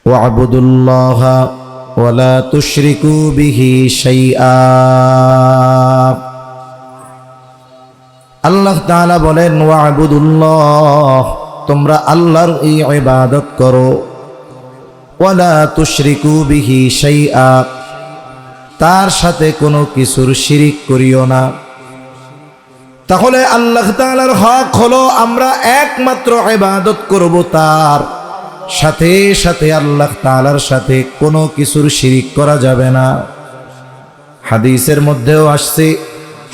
ওয়া'বুদুল্লাহা ওয়া লা তুশরিকু বিহি শাইআ। আল্লাহ তাআলা বলেন ওয়া'বুদুল্লাহ, তোমরা আল্লাহর এই ইবাদত করো, ওয়া লা তুশরিকু বিহি শাইআ, তার সাথে কোনো কিছুর শিরিক করিও না। তাহলে আল্লাহ তাআলার হক হলো আমরা একমাত্র ইবাদত করব তার, সাথে সাথে আল্লাহ তাআলার সাথে কোনো কিছুর শিরিক করা যাবে না। হাদিসের মধ্যেও আসছে,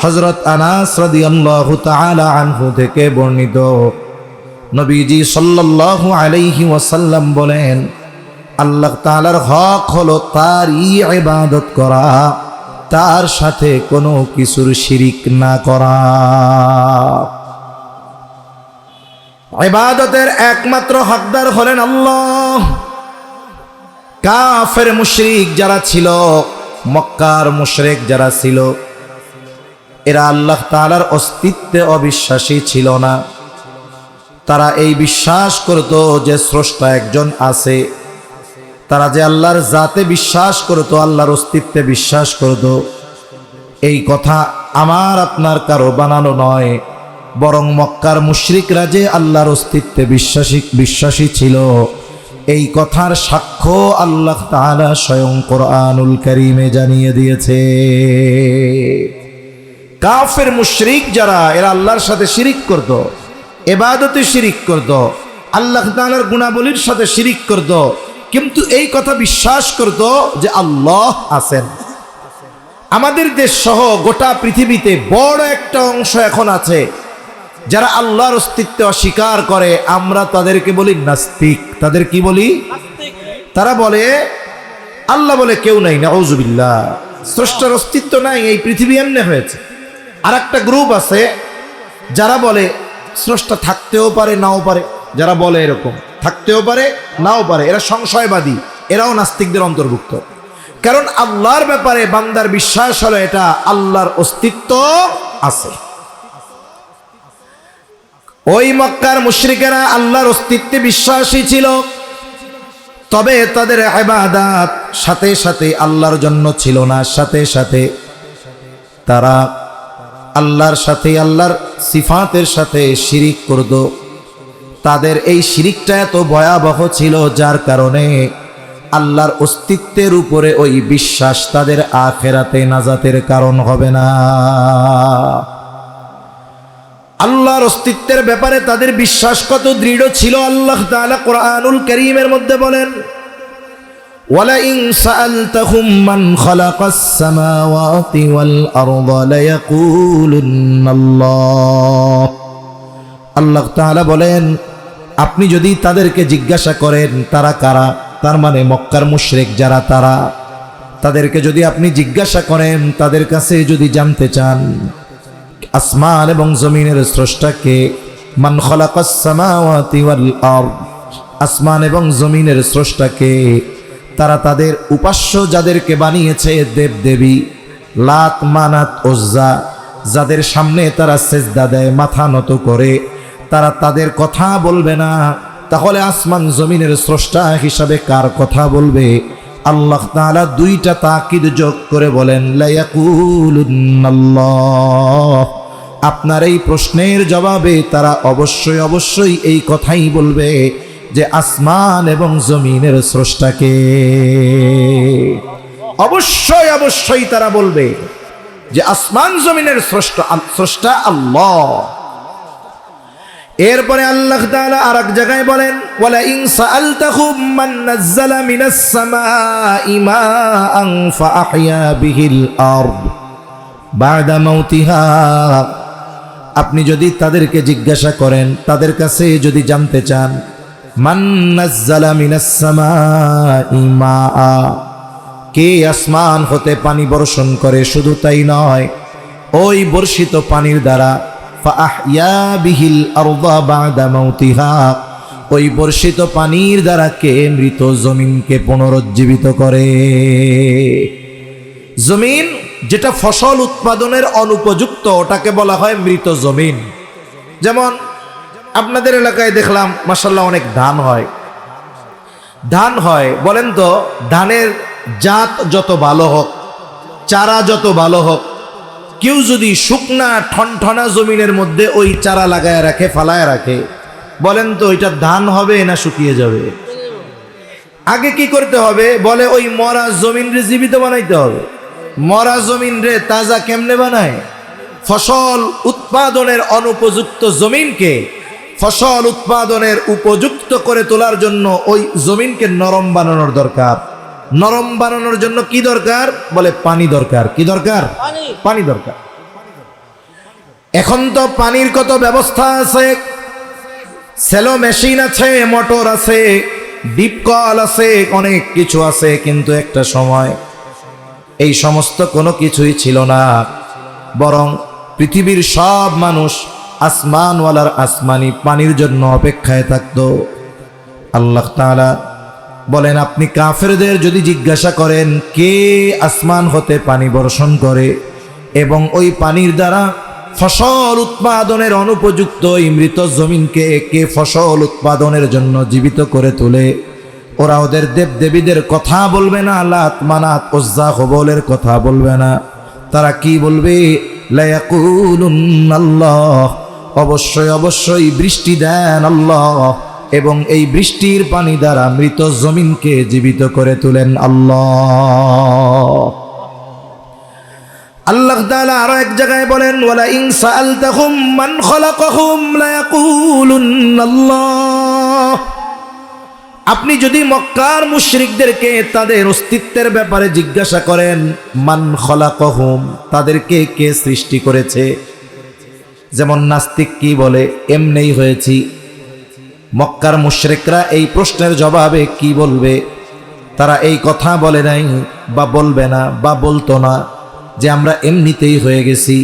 হযরত আনাস রাদিয়াল্লাহু তাআলা আনহু থেকে বর্ণিত, নবীজি সাল্লাল্লাহু আলাইহি ওয়াসাল্লাম বলেন, আল্লাহ তাআলার হক হলো তারই ইবাদত করা, তার সাথে কোনো কিছুর শিরিক না করা। ইবাদতের একমাত্র হকদার হলেন আল্লাহ। কাফের মুশরিক যারা ছিল, মক্কার মুশরিক যারা ছিল, এরা আল্লাহ তাআলার অস্তিত্বে অবিশ্বাসী ছিল না। তারা এই বিশ্বাস করত যে স্রষ্টা একজন আছে, তারা যে আল্লাহর জাতে বিশ্বাস করত, আল্লাহর অস্তিত্বে বিশ্বাস করত। এই কথা আমার আপনার কারো বানানো নয়, বরং মক্কার মুশরিকরা যে আল্লাহর অস্তিত্বে বিশ্বাসী ছিল, এই কথার সাক্ষ্য আল্লাহ তাআলা স্বয়ং কোরআনুল কারীমে জানিয়ে দিয়েছে। কাফের মুশরিক যারা, এরা আল্লাহর সাথে শিরিক করত, ইবাদতে শিরিক করত, আল্লাহ তাআলার গুণাবলীর সাথে শিরিক করত, কিন্তু এই কথা বিশ্বাস করত যে আল্লাহ আছেন। আমাদের দেশ সহ গোটা পৃথিবীতে বড় একটা অংশ এখন আছে যারা আল্লাহর অস্তিত্ব অস্বীকার করে। আমরা তাদেরকে বলি নাস্তিক। তাদের কি বলি? তারা বলে আল্লাহ বলে কেউ নাই, নাউযুবিল্লাহ, স্রষ্টার অস্তিত্ব নাই, এই পৃথিবী এমনি হয়েছে। আর একটা গ্রুপ আছে যারা বলে স্রষ্টা থাকতেও পারে নাও পারে। যারা বলে এরকম থাকতেও পারে নাও পারে, এরা সংশয়বাদী, এরাও নাস্তিকদের অন্তর্ভুক্ত। কারণ আল্লাহর ব্যাপারে বান্দার বিশ্বাস হলো এটা, আল্লাহর অস্তিত্ব আছে। ওই মক্কার মুশরিকেরা আল্লাহর অস্তিত্বে বিশ্বাসী ছিল, তবে তাদের ইবাদত সাথে সাথে আল্লাহর জন্য ছিল না। সাথে সাথে তারা আল্লাহর সাথে, আল্লাহর সিফাতের সাথে শিরিক করত। তাদের এই শিরিকটা এত ভয়াবহ ছিল, যার কারণে আল্লাহর অস্তিত্বের উপরে ওই বিশ্বাস তাদের আখিরাতে নাজাতের কারণ হবে না। আল্লাহর অস্তিত্বের ব্যাপারে তাদের বিশ্বাস কত দৃঢ় ছিল, আল্লাহ তাআলা কোরআনুল কারীমের মধ্যে বলেন, ওয়ালাইন সাআলতাহুম মান খালাকাস সামাওয়াতি ওয়াল আরদা লায়াকুলুন্নাল্লাহ। আল্লাহ তাআলা বলেন, আপনি যদি তাদেরকে জিজ্ঞাসা করেন তারা কারা, তার মানে মক্কার মুশরিক যারা, তাদেরকে যদি আপনি জিজ্ঞাসা করেন, তাদের কাছে যদি জানতে চান আসমান এবং জমিনের স্রষ্টাকে, মান খালাকাস সামাওয়াতি ওয়াল আরদ, আসমান এবং জমিনের স্রষ্টাকে, তারা তাদের উপাস্য যাদেরকে বানিয়েছে, দেব দেবী লাত মানাত উজ্জা, যাদের সামনে তারা সেজদা দেয়, মাথা নত করে, তারা তাদের কথা বলবে না। তাহলে আসমান জমিনের স্রষ্টা হিসাবে কার কথা বলবে? আল্লাহ তাআলা দুইটা তাকিদ যোগ করে বলেন, লায়াকুলুন্নাল্লাহ। আপনার এই প্রশ্নের জবাবে তারা অবশ্যই অবশ্যই এই কথাই বলবে যে আসমান এবং জমিনের স্রষ্টাকে। অবশ্যই অবশ্যই তারা বলবে যে আসমান জমিনের স্রষ্টা আল্লাহ। এরপরে আল্লাহ তাআলা আরেক জায়গায় বলেন, ওয়ালা ইন সাআলতাহুম মান নাযালা মিনাস সামাই মাআন ফাআহইয়া বিহিল আরদ বা'দা মাউতিহা। আপনি যদি তাদেরকে জিজ্ঞাসা করেন, তাদের কাছে যদি জানতে চান, মান নাযালা মিনাস সামাই মাআ, কে আসমান হতে পানি বর্ষণ করে, শুধু তাই নয়, ওই বর্ষিত পানির দ্বারা ফাআহইয়া বিহিল আরদা বা'দা মাউতিহা, ওই বর্ষিত পানির দ্বারা কে মৃত জমিনকে পুনরুজ্জীবিত করে। জমিন যেটা ফসল উৎপাদনের অনুপযুক্ত, ওটাকে বলা হয় মৃত জমিন। যেমন আপনাদের এলাকায় দেখলাম মাশাআল্লাহ অনেক ধান হয়, ধান হয়, বলেন তো ধানের জাত যত ভালো হোক, চারা যত ভালো হোক, কেউ যদি শুকনা ঠনঠনা জমিনের মধ্যে ওই চারা লাগায় রাখে, ফালায় রাখে, বলেন তো ওইটা ধান হবে না শুকিয়ে যাবে? আগে কি করতে হবে? বলে ওই মরা জমিন রে জীবিত বানাইতে হবে। মরা জমিন রে তাজা কেমনে বানায়? ফসল উৎপাদনের অনুপযুক্ত জমিনকে ফসল উৎপাদনের উপযুক্ত করে তোলার জন্য ওই জমিনকে নরম বানানোর দরকার। নরম বানানোর জন্য কি দরকার? বলে পানি দরকার। কি দরকার? পানি দরকার। এখন তো পানির কত ব্যবস্থা আছে, সেলো মেশিন আছে, মোটর আছে, ডিপ কল আছে, অনেক কিছু আছে, কিন্তু একটা সময় এই সমস্ত কোনো কিছুই ছিল না। বরং পৃথিবীর সব মানুষ আসমানওয়ালার আসমানি পানির জন্য অপেক্ষায় থাকতো। আল্লাহ তাআলা বলেন, আপনি কাফেরদের যদি জিজ্ঞাসা করেন কে আসমান হতে পানি বর্ষণ করে এবং ওই পানির দ্বারা ফসল উৎপাদনের অনুপযুক্ত এই মৃত জমিনকে কে ফসল উৎপাদনের জন্য জীবিত করে তোলে, ওরা ওদের দেবদেবীদের কথা বলবে না, লাত মানাত উজ্জা হুবলের কথা বলবে না। তারা কি বলবে? লা ইয়াকুলুনাল্লাহ, অবশ্যই অবশ্যই বৃষ্টি দেন আল্লাহ, এবং এই বৃষ্টির পানি দ্বারা মৃত জমিনকে জীবিত করে তোলেন আল্লাহ। আল্লাহ তাআলা আরো এক জায়গায় বলেন, ওয়ালা ইন সাআলতাহুম মান খালাকাহুম লা ইয়াকুলুনাল্লাহ। আপনি যদি মক্কার মুশরিকদেরকে তাদের অস্তিত্বের ব্যাপারে জিজ্ঞাসা করেন, মান খালাকাহুম, তাদেরকে কে সৃষ্টি করেছে, যেমন নাস্তিক কি বলে, এমনেই হয়েছি। মক্কার মুশরিকরা এই প্রশ্নের জবাবে কি বলবে? তারা এই কথা বলে নাই বা বলবে না বা বলতো না যে আমরা এমনিতেই হয়ে গেছি।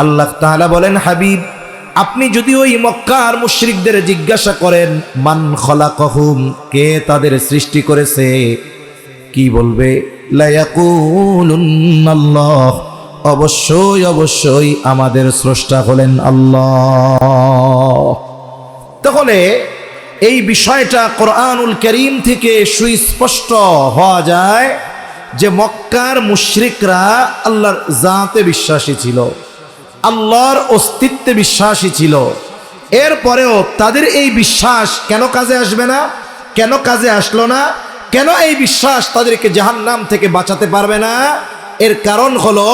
আল্লাহ তাআলা বলেন, হাবিব আপনি যদি ওই মক্কার মুশরিকদের জিজ্ঞাসা করেন মান খালাকাহুম, কে তাদের সৃষ্টি করেছে, কি বলবে? লা ইয়াকুলুনাল্লাহ, অবশ্যই অবশ্যই আমাদের স্রষ্টা হলেন আল্লাহ। তাহলে এই বিষয়টা কোরআনুল কারীম থেকে সুস্পষ্ট হওয়া যায় যে মক্কার মুশরিকরা আল্লাহর জাতে বিশ্বাসী ছিল, আল্লাহর অস্তিত্বে বিশ্বাসী ছিল। এরপরেও তাদের এই বিশ্বাস কেন কাজে আসবে না? কেন কাজে আসলো না? কেন এই বিশ্বাস তাদেরকে জাহান্নাম থেকে বাঁচাতে পারবে না? এর কারণ হলো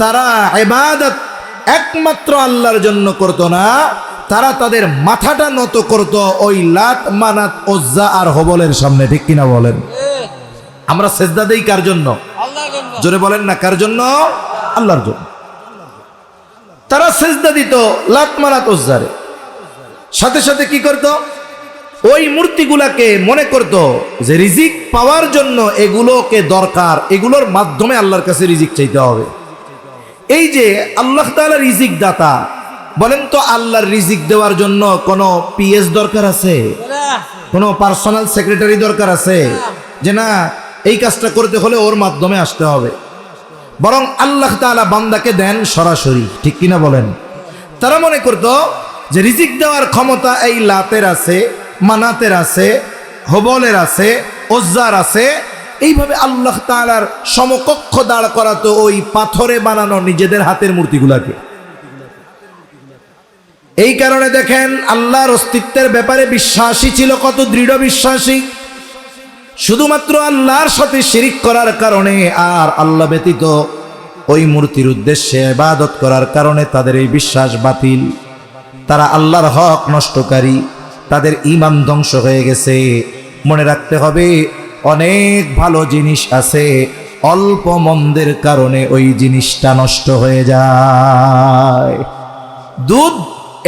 তারা ইবাদত একমাত্র আল্লাহর জন্য করতো না, তারা তাদের মাথাটা নত করত ওই লাত মানাত উজ্জা আর হবলের সামনে। ঠিক কিনা বলেন? আমরা সেজদা দেই কার জন্য? আল্লাহর জন্য। জোরে বলেন না, কার জন্য? আল্লাহর জন্য। তারা সেজদা দিত লাত মানাত উজ্জারে, সাথে সাথে কি করত? ওই মূর্তিগুলাকে মনে করত যে রিজিক পাওয়ার জন্য এগুলোকে দরকার, এগুলোর মাধ্যমে আল্লাহর কাছে রিজিক চাইতে হবে। এই যে আল্লাহ তাআলা রিজিক দাতা, বলেন তো আল্লাহর রিজিক দেওয়ার জন্য কোনো পিএস দরকার আছে? কোনো পার্সোনাল সেক্রেটারি দরকার আছে যে না এই কাজটা করতে হলে ওর মাধ্যমে আসতে হবে? বরং আল্লাহ তাআলা বান্দাকে দেন সরাসরি। ঠিক কিনা বলেন? তারা মনে করত যে রিজিক দেওয়ার ক্ষমতা এই লাতের আছে, মানাতের আছে, হবলের আছে, উজ্জার আছে। এইভাবে আল্লাহ তাআলার সমকক্ষ দাঁড় করাতো ওই পাথরে বানানো নিজেদের হাতের মূর্তিগুলাকে। এই কারণে দেখেন আল্লাহর অস্তিত্বের ব্যাপারে বিশ্বাসী ছিল কত দৃঢ় বিশ্বাসী। শুধুমাত্র আল্লাহর সাথে শিরিক করার কারণে আর আল্লাহ ব্যতীত ওই মূর্তির উদ্দেশ্যে ইবাদত করার কারণে তাদের এই বিশ্বাস বাতিল। তারা আল্লাহর হক নষ্টকারী, তাদের ঈমান ধ্বংস হয়ে গেছে। মনে রাখতে হবে অনেক ভালো জিনিস আছে, অল্প মন্দের কারণে ওই জিনিসটা নষ্ট হয়ে যায়। দুধ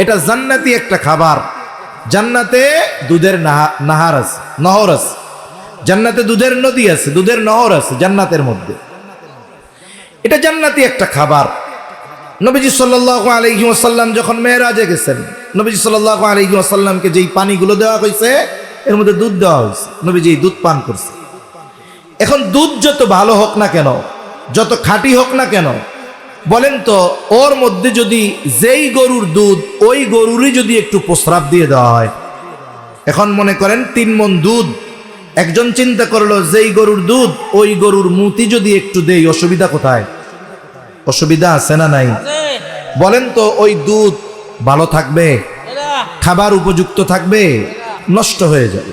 এটা জান্নাতি একটা খাবার। জান্নাতে দুধের নাহার আছে, নহর আছে। জান্নাতে দুধের নদী আছে, দুধের নহর আছে জান্নাতের মধ্যে। এটা জান্নাতি একটা খাবার। নবীজি সাল্লাল্লাহু আলাইহি ওয়াসাল্লাম যখন মেরাজে গেছেন, নবীজি সাল্লাল্লাহু আলাইহি ওয়াসাল্লামকে যেই পানিগুলো দেওয়া হয়েছে এর মধ্যে দুধ দেওয়া হয়েছে, নবীজি দুধ পান করছে। এখন দুধ যত ভালো হোক না কেন, যত খাঁটি হোক না কেন, বলেন তো ওর মধ্যে যদি যেই গরুর দুধ ওই গরুরই যদি একটু প্রস্রাব দিয়ে দেওয়া হয়, এখন মনে করেন 3 মণ দুধ একজন চিন্তা করলো যেই গরুর দুধ ওই গরুর মুতি যদি একটু দেই অসুবিধা কোথায়? অসুবিধা আছে না নাই? বলেন তো, ওই দুধ ভালো থাকবে? খাবার উপযুক্ত থাকবে? নষ্ট হয়ে যাবে।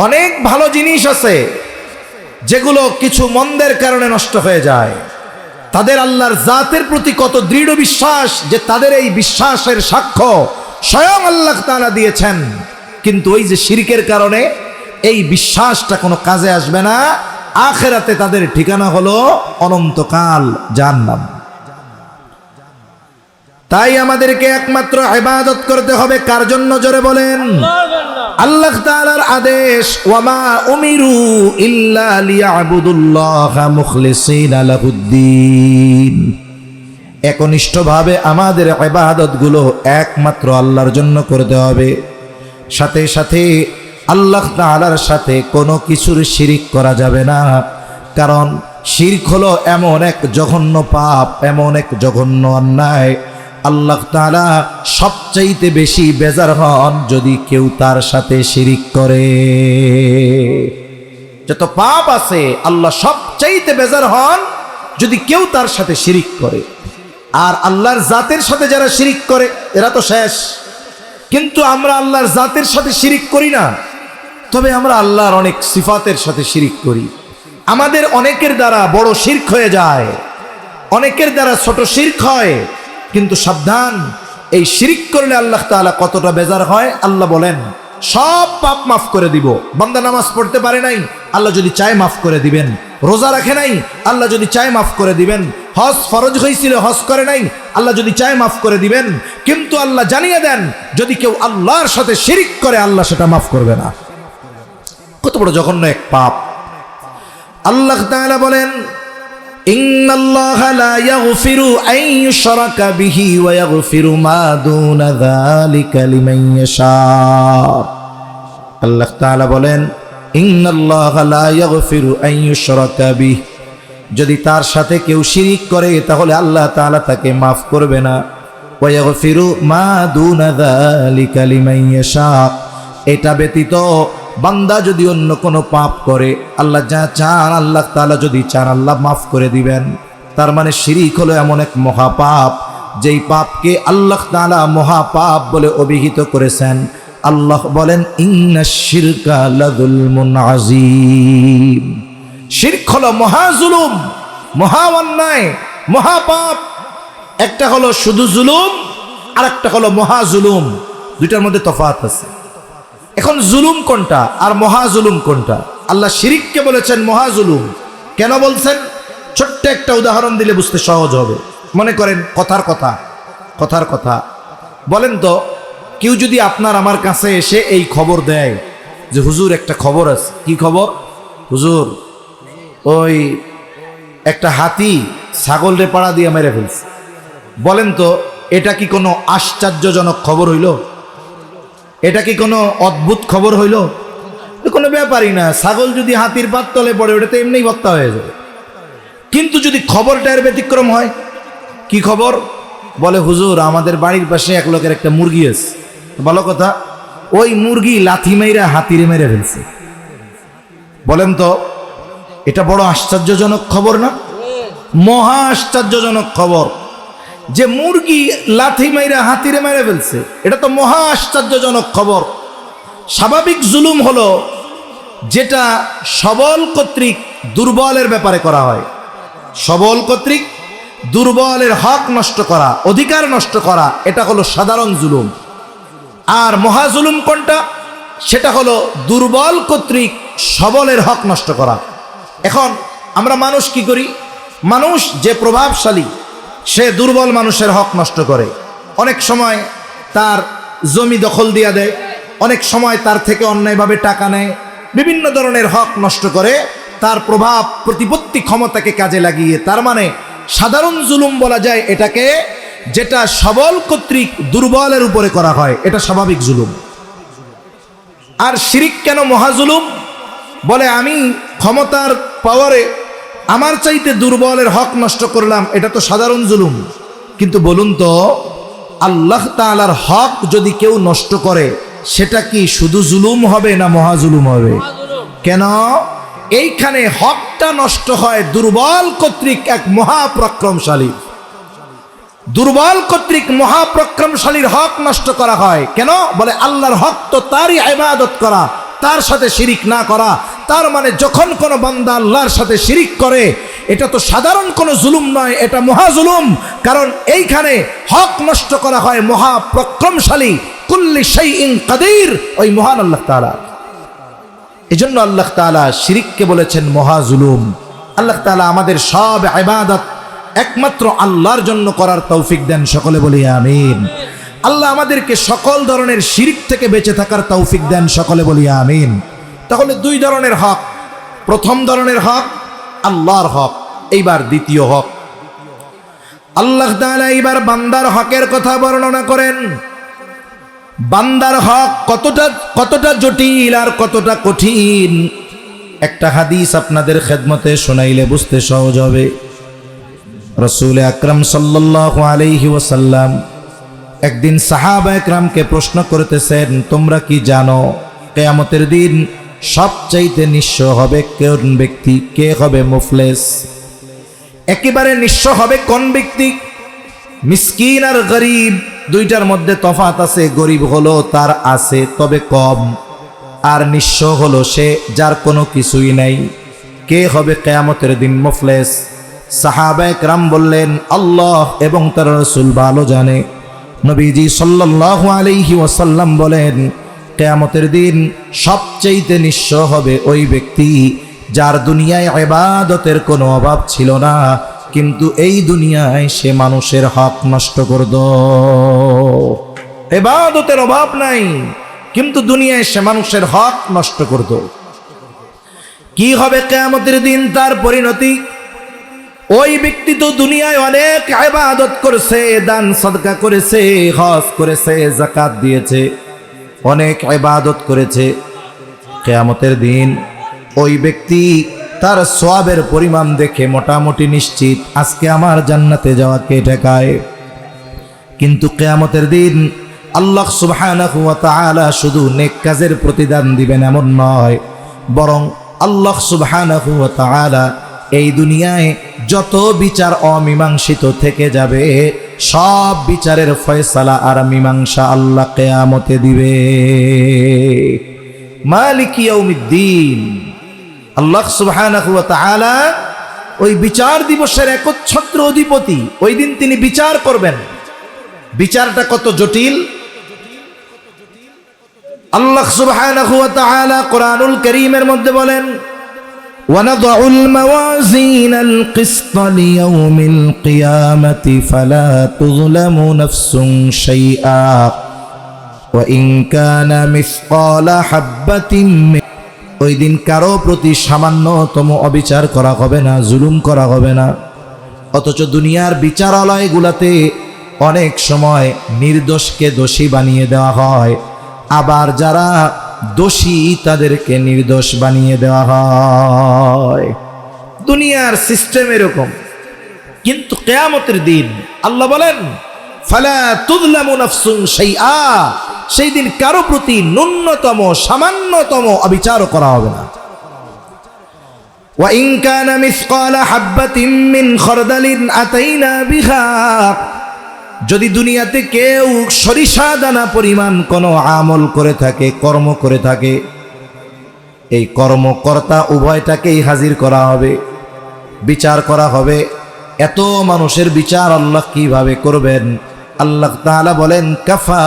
অনেক ভালো জিনিস আছে যেগুলো কিছু মন্দের কারণে নষ্ট হয়ে যায়। তাদের আল্লাহর জাতের প্রতি কত দৃঢ় বিশ্বাস যে তাদের এই বিশ্বাসের সাক্ষ্য স্বয়ং আল্লাহ তাআলা দিয়েছেন, কিন্তু ওই যে শিরকের কারণে এই বিশ্বাসটা কোনো কাজে আসবে না। আখিরাতে তাদের ঠিকানা হলো অনন্তকাল জাহান্নাম। তাই আমাদেরকে একমাত্র ইবাদত করতে হবে কার জন্য? জোরে বলেন। আল্লাহ তাআলার আদেশ, ওয়ামা উমিরু ইল্লা লিয়াবুদুল্লাহা মুখলিসিনা লাহুদ্দিন। একনিষ্ঠভাবে আমাদের ইবাদতগুলো একমাত্র আল্লাহর জন্য করতে হবে। সাথে সাথে আল্লাহ তাআলার সাথে কোনো কিছুর শিরিক করা যাবে না। কারণ শিরক হলো এমন এক জঘন্য পাপ, এমন এক জঘন্য অন্যায়, আল্লাহ তাআলা সবচাইতে বেশি বেজার হন যদি কেউ তার সাথে শিরিক করে। যত পাপ আছে আল্লাহ সবচাইতে বেজার হন যদি কেউ তার সাথে শিরিক করে। আর আল্লাহর জাতের সাথে যারা শিরিক করে এরা তো শেষ। কিন্তু আমরা আল্লাহর জাতের সাথে শিরিক করি না, তবে আমরা আল্লাহর অনেক সিফাতের সাথে শিরিক করি। আমাদের অনেকের দ্বারা বড় শিরক হয়ে যায়, অনেকের দ্বারা ছোট শিরক হয়। কিন্তু সাবধান, এই শিরিক করলে আল্লাহ তাআলা কতটা বেজার হয়। আল্লাহ বলেন সব পাপ মাফ করে দিব। বান্দা নামাজ পড়তে পারে নাই, আল্লাহ যদি চায় মাফ করে দিবেন। রোজা রাখে নাই, আল্লাহ যদি চায় মাফ করে দিবেন। হজ ফরজ হয়েছিল, হজ করে নাই, আল্লাহ যদি চায় মাফ করে দিবেন। কিন্তু আল্লাহ জানিয়ে দেন যদি কেউ আল্লাহর সাথে শিরিক করে আল্লাহ সেটা মাফ করবে না। কত বড় জঘন্য এক পাপ। আল্লাহ তাআলা বলেন, ইন্নাল্লাহা লা ইয়াগফিরু আন ইউশরাকা বিহি ওয়া ইয়াগফিরু মা দুনা যালিকা লিমান ইয়াশা। আল্লাহ তাআলা বলেন, ইন্নাল্লাহা লা ইয়াগফিরু আন ইউশরাকা বিহি, যদি তার সাথে কেউ শিরিক করে তাহলে আল্লাহ তাআলা তাকে মাফ করবে না। ওয়া ইয়াগফিরু মা দুনা যালিকা লিমান ইয়াশা, এটা ব্যতীত বান্দা যদি অন্য কোনো পাপ করে আল্লাহ যা চান, আল্লাহ তাআলা যদি চান আল্লাহ মাফ করে দিবেন। তার মানে শিরিক হলো এমন এক মহাপাপ যেই পাপকে আল্লাহ তাআলা মহাপাপ বলে অভিহিত করেছেন। আল্লাহ বলেন, ইন্নাশ শিরকা লাযুলমুন আযীম। শিরক হলো মহাজুলুম, মহা অন্যায়, মহাপাপ। একটা হলো শুধু জুলুম আর একটা হলো মহাজুলুম। দুইটার মধ্যে তফাৎ আছে। এখন জুলুম কোনটা আর মহাজুলুম কোনটা? আল্লাহ শিরিককে বলেছেন মহাজুলুম। কেন বলছেন? ছোট্ট একটা উদাহরণ দিলে বুঝতে সহজ হবে। মনে করেন কথার কথা বলেন তো, কেউ যদি আপনার আমার কাছে এসে এই খবর দেয় যে হুজুর একটা খবর আছে। কি খবর? হুজুর ওই একটা হাতি ছাগলরে পাড়া দিয়ে মেরে ফেলছে। বলেন তো এটা কি কোনো আশ্চর্যজনক খবর হইল? এটা কি কোনো অদ্ভুত খবর হইল? কোনো ব্যাপারই না। ছাগল যদি হাতির পাত তলে পড়ে ওটা তো এমনিই বক্তা হয়ে যাবে। কিন্তু যদি খবরটা এর ব্যতিক্রম হয়, কি খবর? বলে হুজুর আমাদের বাড়ির পাশে এক লোকের একটা মুরগি আছে। ভালো কথা, ওই মুরগি লাথি মেরে হাতিরে মেরে ফেলছে। বলেন তো এটা বড় আশ্চর্যজনক খবর না? মহা আশ্চর্যজনক খবর যে মুরগি লাথি মাইরা হাতিরে মেরে ফেলছে। এটা তো মহা আশ্চর্যজনক খবর। স্বাভাবিক জুলুম হলো যেটা সবল কর্তৃক দুর্বলের ব্যাপারে করা হয়। সবল কর্তৃক দুর্বলের হক নষ্ট করা, অধিকার নষ্ট করা, এটা হলো সাধারণ জুলুম। আর মহাজুলুম কোনটা? সেটা হলো দুর্বল কর্তৃক সবলের হক নষ্ট করা। এখন আমরা মানুষ কি করি? মানুষ যে প্রভাবশালী সে দুর্বল মানুষের হক নষ্ট করে। অনেক সময় তার জমি দখল দিয়ে দেয়, অনেক সময় তার থেকে অন্যায়ভাবে টাকা নেয়, বিভিন্ন ধরনের হক নষ্ট করে তার প্রভাব প্রতিপত্তি ক্ষমতাকে কাজে লাগিয়ে। তার মানে সাধারণ জুলুম বলা যায় এটাকে, যেটা সবল কর্তৃক দুর্বলের উপরে করা হয়, এটা স্বাভাবিক জুলুম। আর শিরিক কেন মহাজুলুম? বলে আমি ক্ষমতার পাওয়ারে আমার চাইতে দুর্বলের হক নষ্ট করলাম, এটা তো সাধারণ জুলুম। কিন্তু বলুন তো আল্লাহ তাআলার হক যদি কেউ নষ্ট করে সেটা কি শুধু জুলুম হবে না মহাজুলুম হবে? কেন? এইখানে হকটা নষ্ট হয় দুর্বল কর্তৃক এক মহাপরাক্রমশালী, দুর্বল কর্তৃক মহাপরাক্রমশালীর হক নষ্ট করা হয়। কেন? বলে আল্লাহর হক তো তারই ইবাদত করা, তার সাথে শিরিক না করা। তার মানে যখন কোনো বান্দা আল্লাহর সাথে শিরিক করে, এটা তো সাধারণ কোনো জুলুম নয়, এটা মহাজুলুম। কারণ এইখানে হক নষ্ট করা হয় মহাপরাক্রমশালী কুল্লি শাইইন কাদির, ওই মহান আল্লাহ তাআলা। এজন্য আল্লাহ তাআলা শিরিককে বলেছেন মহাজুলুম। আল্লাহ তাআলা আমাদের সব ইবাদত একমাত্র আল্লাহর জন্য করার তৌফিক দেন, সকলে বলি আমিন। আল্লাহ আমাদেরকে সকল ধরনের শিরিক থেকে বেঁচে থাকার তৌফিক দেন, সকলে বলি আমিন। তাহলে দুই ধরনের হক, প্রথম ধরনের হক আল্লাহর হক, এইবার দ্বিতীয় হক। আল্লাহ তাআলা এইবার বান্দার হকের কথা বর্ণনা করেন। বান্দার হক কতটা জটিল আর কতটা কঠিন, একটা হাদিস আপনাদের খেদমতে শোনাইলে বুঝতে সহজ হবে। রাসূল আকরাম সাল্লাল্লাহু আলাইহি ওয়াসাল্লাম একদিন সাহাবা একরামকে প্রশ্ন করতেছেন, তোমরা কি জানো কিয়ামতের দিন সবচাইতে নিঃস্ব হবে কোন ব্যক্তি? কে হবে মুফলেস? একেবারে নিঃস্ব হবে কোন ব্যক্তি? মিসকিন আর গরিব, দুইটার মধ্যে তফাৎ আছে। গরিব হলো তার আছে তবে কম, আর নিঃস্ব হলো সে যার কোনো কিছুই নাই। কে হবে কিয়ামতের দিন মুফলেস? সাহাবায়ে কেরাম বললেন, আল্লাহ এবং তার রাসূল ভালো জানে। নবীজি সাল্লাল্লাহু আলাইহি ওয়াসাল্লাম বলেন, কিয়ামতের দিন সবচেয়ে নিঃস্ব হবে ওই ব্যক্তি যার দুনিয়ায় ইবাদতের কোনো অভাব ছিল না, কিন্তু এই দুনিয়ায় সে মানুষের হক নষ্ট করত। ইবাদতের অভাব নাই, কিন্তু দুনিয়ায় সে মানুষের হক নষ্ট করত। কি হবে কিয়ামতের দিন তার পরিণতি? ওই ব্যক্তি তো দুনিয়ায় অনেক ইবাদত করেছে, দান সদকা করেছে, হজ করেছে, যাকাত দিয়েছে, অনেক ইবাদত করেছে। কিয়ামতের দিন ওই ব্যক্তি তার সওয়াবের পরিমাণ দেখে মোটামুটি নিশ্চিত আজকে আমার জান্নাতে যাওয়া কে ঠেকায়। কিন্তু কিয়ামতের দিন আল্লাহ সুবহানাহু ওয়া তাআলা শুধু নেক কাজের প্রতিদান দিবেন এমন নয়, বরং আল্লাহ সুবহানাহু ওয়া তাআলা এই দুনিয়ায় যত বিচার অমীমাংসিত থেকে যাবে সব বিচারের ফয়সালা আর মীমাংসা আল্লাহ কিয়ামতে দিবে। মালিক ইয়াউমিদ্দিন, আল্লাহ সুবহানাহু ওয়া তাআলা ওই বিচার দিবসের একচ্ছত্র অধিপতি। ওই দিন তিনি বিচার করবেন। বিচারটা কত জটিল! আল্লাহ সুবহানাহু ওয়া তাআলা কোরআনুল কারীমের মধ্যে বলেন, وَنَضَعُ الْمَوَازِينَ الْقِسْطَ لِيَوْمِ الْقِيَامَةِ فَلَا تُظْلَمُ نَفْسٌ شَيْئًا وَإِنْ كَانَ مِثْقَالَ حَبَّةٍ مِّنْ ওই দিন কারো প্রতি সামান্যতম অবিচার করা হবে না, জুলুম করা হবে না। অথচ দুনিয়ার বিচারালয়গুলোতে অনেক সময় নির্দোষকে দোষী বানিয়ে দেওয়া হয়, আবার যারা দোষী তাদেরকে নির্দোষ বানিয়ে দেওয়া হয়। দুনিয়ার সিস্টেম এরকম। কিন্তু কিয়ামতের দিন আল্লাহ বলেন, ফালা তুযলামু নাফসুন শাইআ, সেই দিন কারো প্রতি ন্যূনতম সামান্যতম অবিচার করা হবে না। ওয়া ইন কানা মিসকালা হাববাতিন মিন খারদালিন আতাইনা বিহা, যদি দুনিয়াতে কেউ সরিষা দানা পরিমাণ কোনো আমল করে থাকে, কর্ম করে থাকে, এই কর্মকর্তা উভয়টাকেই হাজির করা হবে, বিচার করা হবে। এত মানুষের বিচার আল্লাহ কিভাবে করবেন? আল্লাহ তাআলা বলেন, কাফা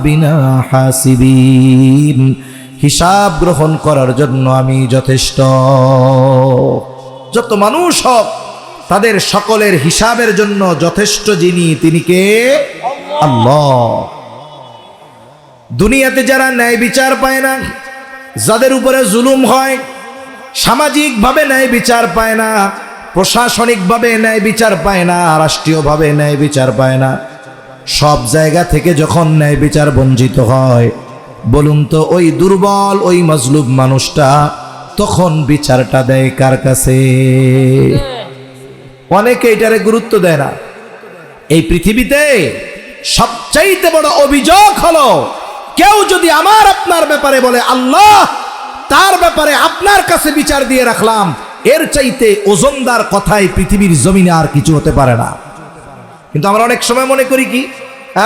বিনা হাসিবিন, হিসাব গ্রহণ করার জন্য আমি যথেষ্ট। যত মানুষ হোক তাদের সকলের হিসাবের জন্য যথেষ্ট যিনি, তিনি কে? আল্লাহ। দুনিয়াতে যারা ন্যায় বিচার পায় না, যাদের উপরে জুলুম হয়, সামাজিকভাবে ন্যায় বিচার পায় না, প্রশাসনিকভাবে ন্যায় বিচার পায় না, রাষ্ট্রীয়ভাবে ন্যায় বিচার পায় না, সব জায়গা থেকে যখন ন্যায় বিচার বঞ্চিত হয়, বলুন তো ওই দুর্বল ওই মজলুম মানুষটা তখন বিচারটা দেয় কার কাছে? অনেকে এটারে গুরুত্ব দেয় না। এই পৃথিবীতে সবচাইতে বড় অভিযোগ হলো কেউ যদি আমার আপনার ব্যাপারে বলে আল্লাহ, তার ব্যাপারে আপনার কাছে বিচার দিয়ে রাখলাম, এর চাইতে ওজনদার কথায় পৃথিবীর জমিনে আর কিছু হতে পারে না। কিন্তু আমরা অনেক সময় মনে করি কি,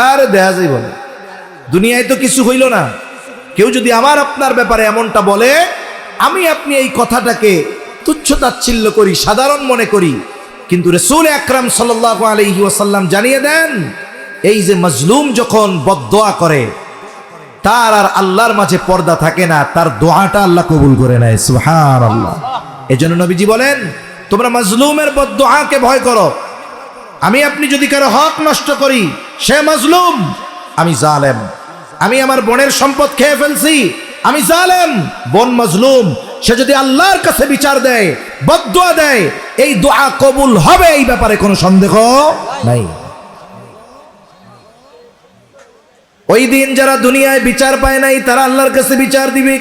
আর দেখা যায় বলে দুনিয়ায় তো কিছু হইল না, কেউ যদি আমার আপনার ব্যাপারে এমনটা বলে, আমি আপনি এই কথাটাকে তুচ্ছ তাচ্ছিল্য করি, সাধারণ মনে করি। কিন্তু রাসূল আকরাম সাল্লাল্লাহু আলাইহি ওয়াসাল্লাম জানিয়ে দেন, এই যে মাজলুম যখন বদদোয়া করে, তার আর আল্লাহর মাঝে পর্দা থাকে না, তার দোয়াটা আল্লাহ কবুল করে নেয়। সুবহানাল্লাহ। এজন্য নবীজি বলেন, তোমরা মাজলুমের বদদোয়াকে ভয় করো। আমি আপনি যদি কারো হক নষ্ট করি, সে মাজলুম, আমি জালেম। আমি আমার বোনের সম্পদ খেয়ে ফেলছি, আমি জালেম, বোন মাজলুম। সে যদি আল্লাহর কাছে বিচার দেয়, বদদোয়া দেয়, এই দোয়া কবুল হবে, এই ব্যাপারে কোনো সন্দেহ নাই। ওই দিন যারা দুনিয়ায় বিচার পায় নাই, তারা আল্লাহর কাছে বিচার দিবে।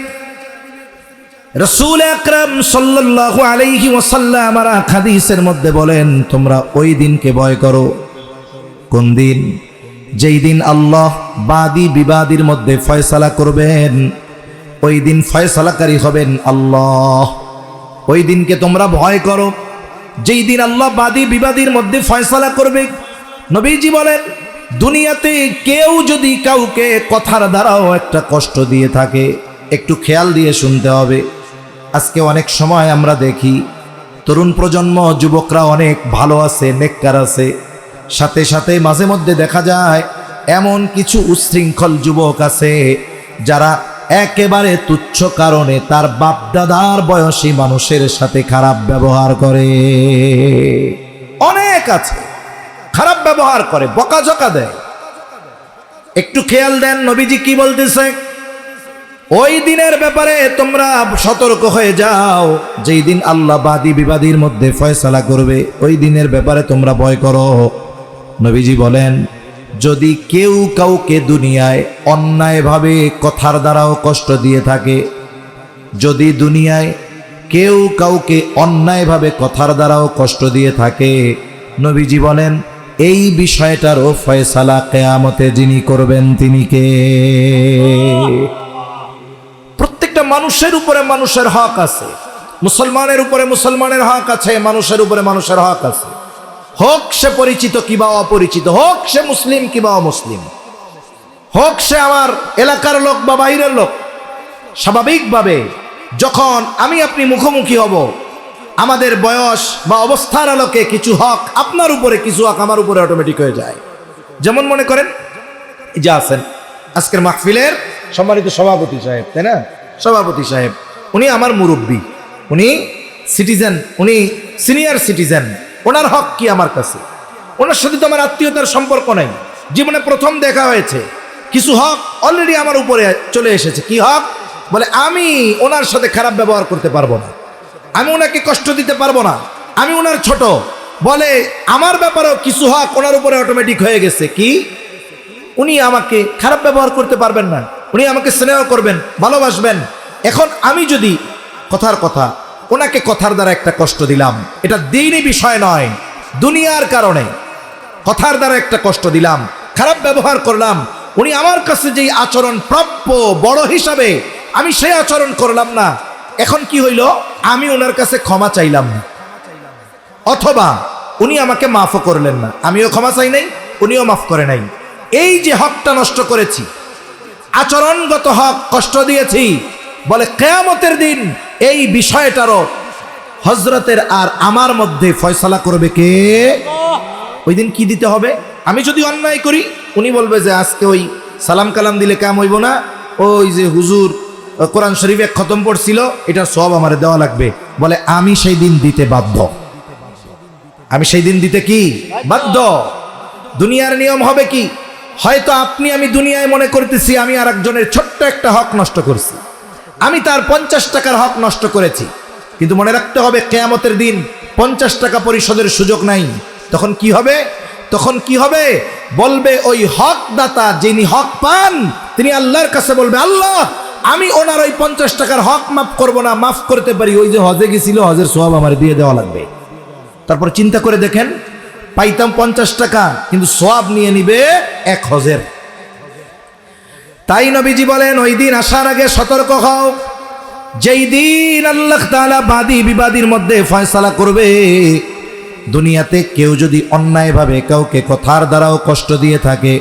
রাসূল আকরাম সাল্লাল্লাহু আলাইহি ওয়াসাল্লাম আর হাদিসের মধ্যে বলেন, তোমরা ওই দিনকে ভয় করো। কোন দিন? যেই দিন আল্লাহ বাদী বিবাদীর মধ্যে ফয়সালা করবেন, ওই দিন ফয়সালাকারী হবেন আল্লাহ। ওই দিনকে তোমরা ভয় করো, যেই দিন আল্লাহ বাদী বিবাদীর মধ্যে ফয়সালা করবে। নবীজি বলেন, দুনিয়াতে কেউ যদি কাউকে কথার দ্বারাও একটা কষ্ট দিয়ে থাকে, একটু খেয়াল দিয়ে শুনতে হবে। আজকে অনেক সময় আমরা দেখি তরুণ প্রজন্ম, যুবকরা অনেক ভালো আছে, নেককার আছে, সাথে সাথে মাঝে মধ্যে দেখা যায় এমন কিছু উচ্ছৃঙ্খল যুবক আছে যারা একেবারে তুচ্ছ কারণে তার বাপদাদার বয়সী মানুষের সাথে খারাপ ব্যবহার করে। অনেক আছে, খারাপ ব্যবহার করে, বকাঝকা দেয়। একটু খেয়াল দেন নবীজি কি বলতেছে, ওই দিনের ব্যাপারে তোমরা সতর্ক হয়ে যাও, যেই দিন আল্লাহ বাদী বিবাদীর মধ্যে ফয়সালা করবে, ওই দিনের ব্যাপারে তোমরা ভয় করো। নবীজি বলেন, যদি কেউ কাউকে দুনিয়ায় অন্যায়ভাবে কথার দ্বারাও কষ্ট দিয়ে থাকে, যদি দুনিয়ায় কেউ কাউকে অন্যায়ভাবে কথার দ্বারাও কষ্ট দিয়ে থাকে, নবীজি বলেন এই বিষয়টারও ফয়সালা কিয়ামতে যিনি করবেন তিনি কে? প্রত্যেকটা মানুষের উপরে মানুষের হক আছে, মুসলমানের উপরে মুসলমানের হক আছে, মানুষের উপরে মানুষের হক আছে। হোক সে পরিচিত কিবা অপরিচিত, হোক সে মুসলিম কিবা অমুসলিম, হোক সে আমার এলাকার লোক বা বাইরের লোক। স্বাভাবিকভাবে যখন আমি আপনি মুখোমুখি হব, আমাদের বয়স বা অবস্থার আলোকে কিছু হক আপনার উপরে, কিছু হক আমার উপরে অটোমেটিক হয়ে যায়। যেমন মনে করেন, যে আছেন আজকের মাহফিলের সম্মানিত সভাপতি সাহেব, তাই না? সভাপতি সাহেব উনি আমার মুরব্বী, উনি সিটিজেন, উনি সিনিয়র সিটিজেন। ওনার হক কি আমার কাছে? ওনার সাথে তো আমার আত্মীয়তার সম্পর্ক নাই, জীবনে প্রথম দেখা হয়েছে। কিছু হক অলরেডি আমার উপরে চলে এসেছে। কি হক? বলে আমি ওনার সাথে খারাপ ব্যবহার করতে পারবো না, আমি ওনাকে কষ্ট দিতে পারবো না, আমি ওনার ছোট। বলে আমার ব্যাপারেও কিছু হক ওনার উপরে অটোমেটিক হয়ে গেছে। কি? উনি আমাকে খারাপ ব্যবহার করতে পারবেন না, উনি আমাকে স্নেহ করবেন, ভালোবাসবেন। এখন আমি যদি কথার কথা ওনাকে কথার দ্বারা একটা কষ্ট দিলাম, এটা দ্বীনি বিষয় নয়, দুনিয়ার কারণে কথার দ্বারা একটা কষ্ট দিলাম, খারাপ ব্যবহার করলাম, উনি আমার কাছে যেই আচরণ প্রাপ্য বড় হিসাবে আমি সেই আচরণ করলাম না। এখন কি হইল? আমি ওনার কাছে ক্ষমা চাইলাম না, অথবা উনি আমাকে মাফও করলেন না, আমিও ক্ষমা চাই নাই, উনিও মাফ করে নাই। এই যে হকটা নষ্ট করেছি, আচরণগত হক কষ্ট দিয়েছি, বলে কিয়ামতের দিন এই বিষয়টারও হযরতের আর আমার মধ্যে ফয়সালা করবে কে? ওই দিন কি দিতে হবে? আমি যদি অন্যায় করি, উনি বলবে যে আজকে ওই সালাম কালাম দিলে কাম হইব না, ওই যে হুজুর কোরআন শরীফ এক খতম পড়ছিল, এটার সব আমারে দেওয়া লাগবে। বলে আমি সেই দিন দিতে বাধ্য, আমি সেই দিন দিতে কি বাধ্য। দুনিয়ার নিয়ম হবে কি? হয়তো আপনি আমি দুনিয়ায় মনে করতেছি আমি আর একজনের ছোট্ট একটা হক নষ্ট করছি, আমি তার 50 টাকার হক নষ্ট করেছি, কিন্তু মনে রাখতে হবে কিয়ামতের দিন 50 টাকা পরিশোধের সুযোগ নাই। তখন কি হবে? তখন কি হবে? বলবে ওই হক দাতা যিনি হক পান, তিনি আল্লাহর কাছে বলবে, আল্লাহ আমি ওনার ওই 50 টাকার হক মাফ করব না, মাফ করতে পারি, ওই যে হজে গেছিল হজের সওয়াব আমার দিয়ে দেওয়া লাগবে। তারপর চিন্তা করে দেখেন, পাইতাম 50 টাকা, কিন্তু সওয়াব নিয়ে নিবে 1 হজের। তাই নবীজি বলেন ওই দিন আসার আগে সতর্ক হও, যেই দিন আল্লাহ তাআলা বাদী বিবাদীর মধ্যে ফয়সালা করবে। দুনিয়াতে কেউ যদি অন্যায়ভাবে কাউকে কথার দ্বারাও কষ্ট দিয়ে থাকে,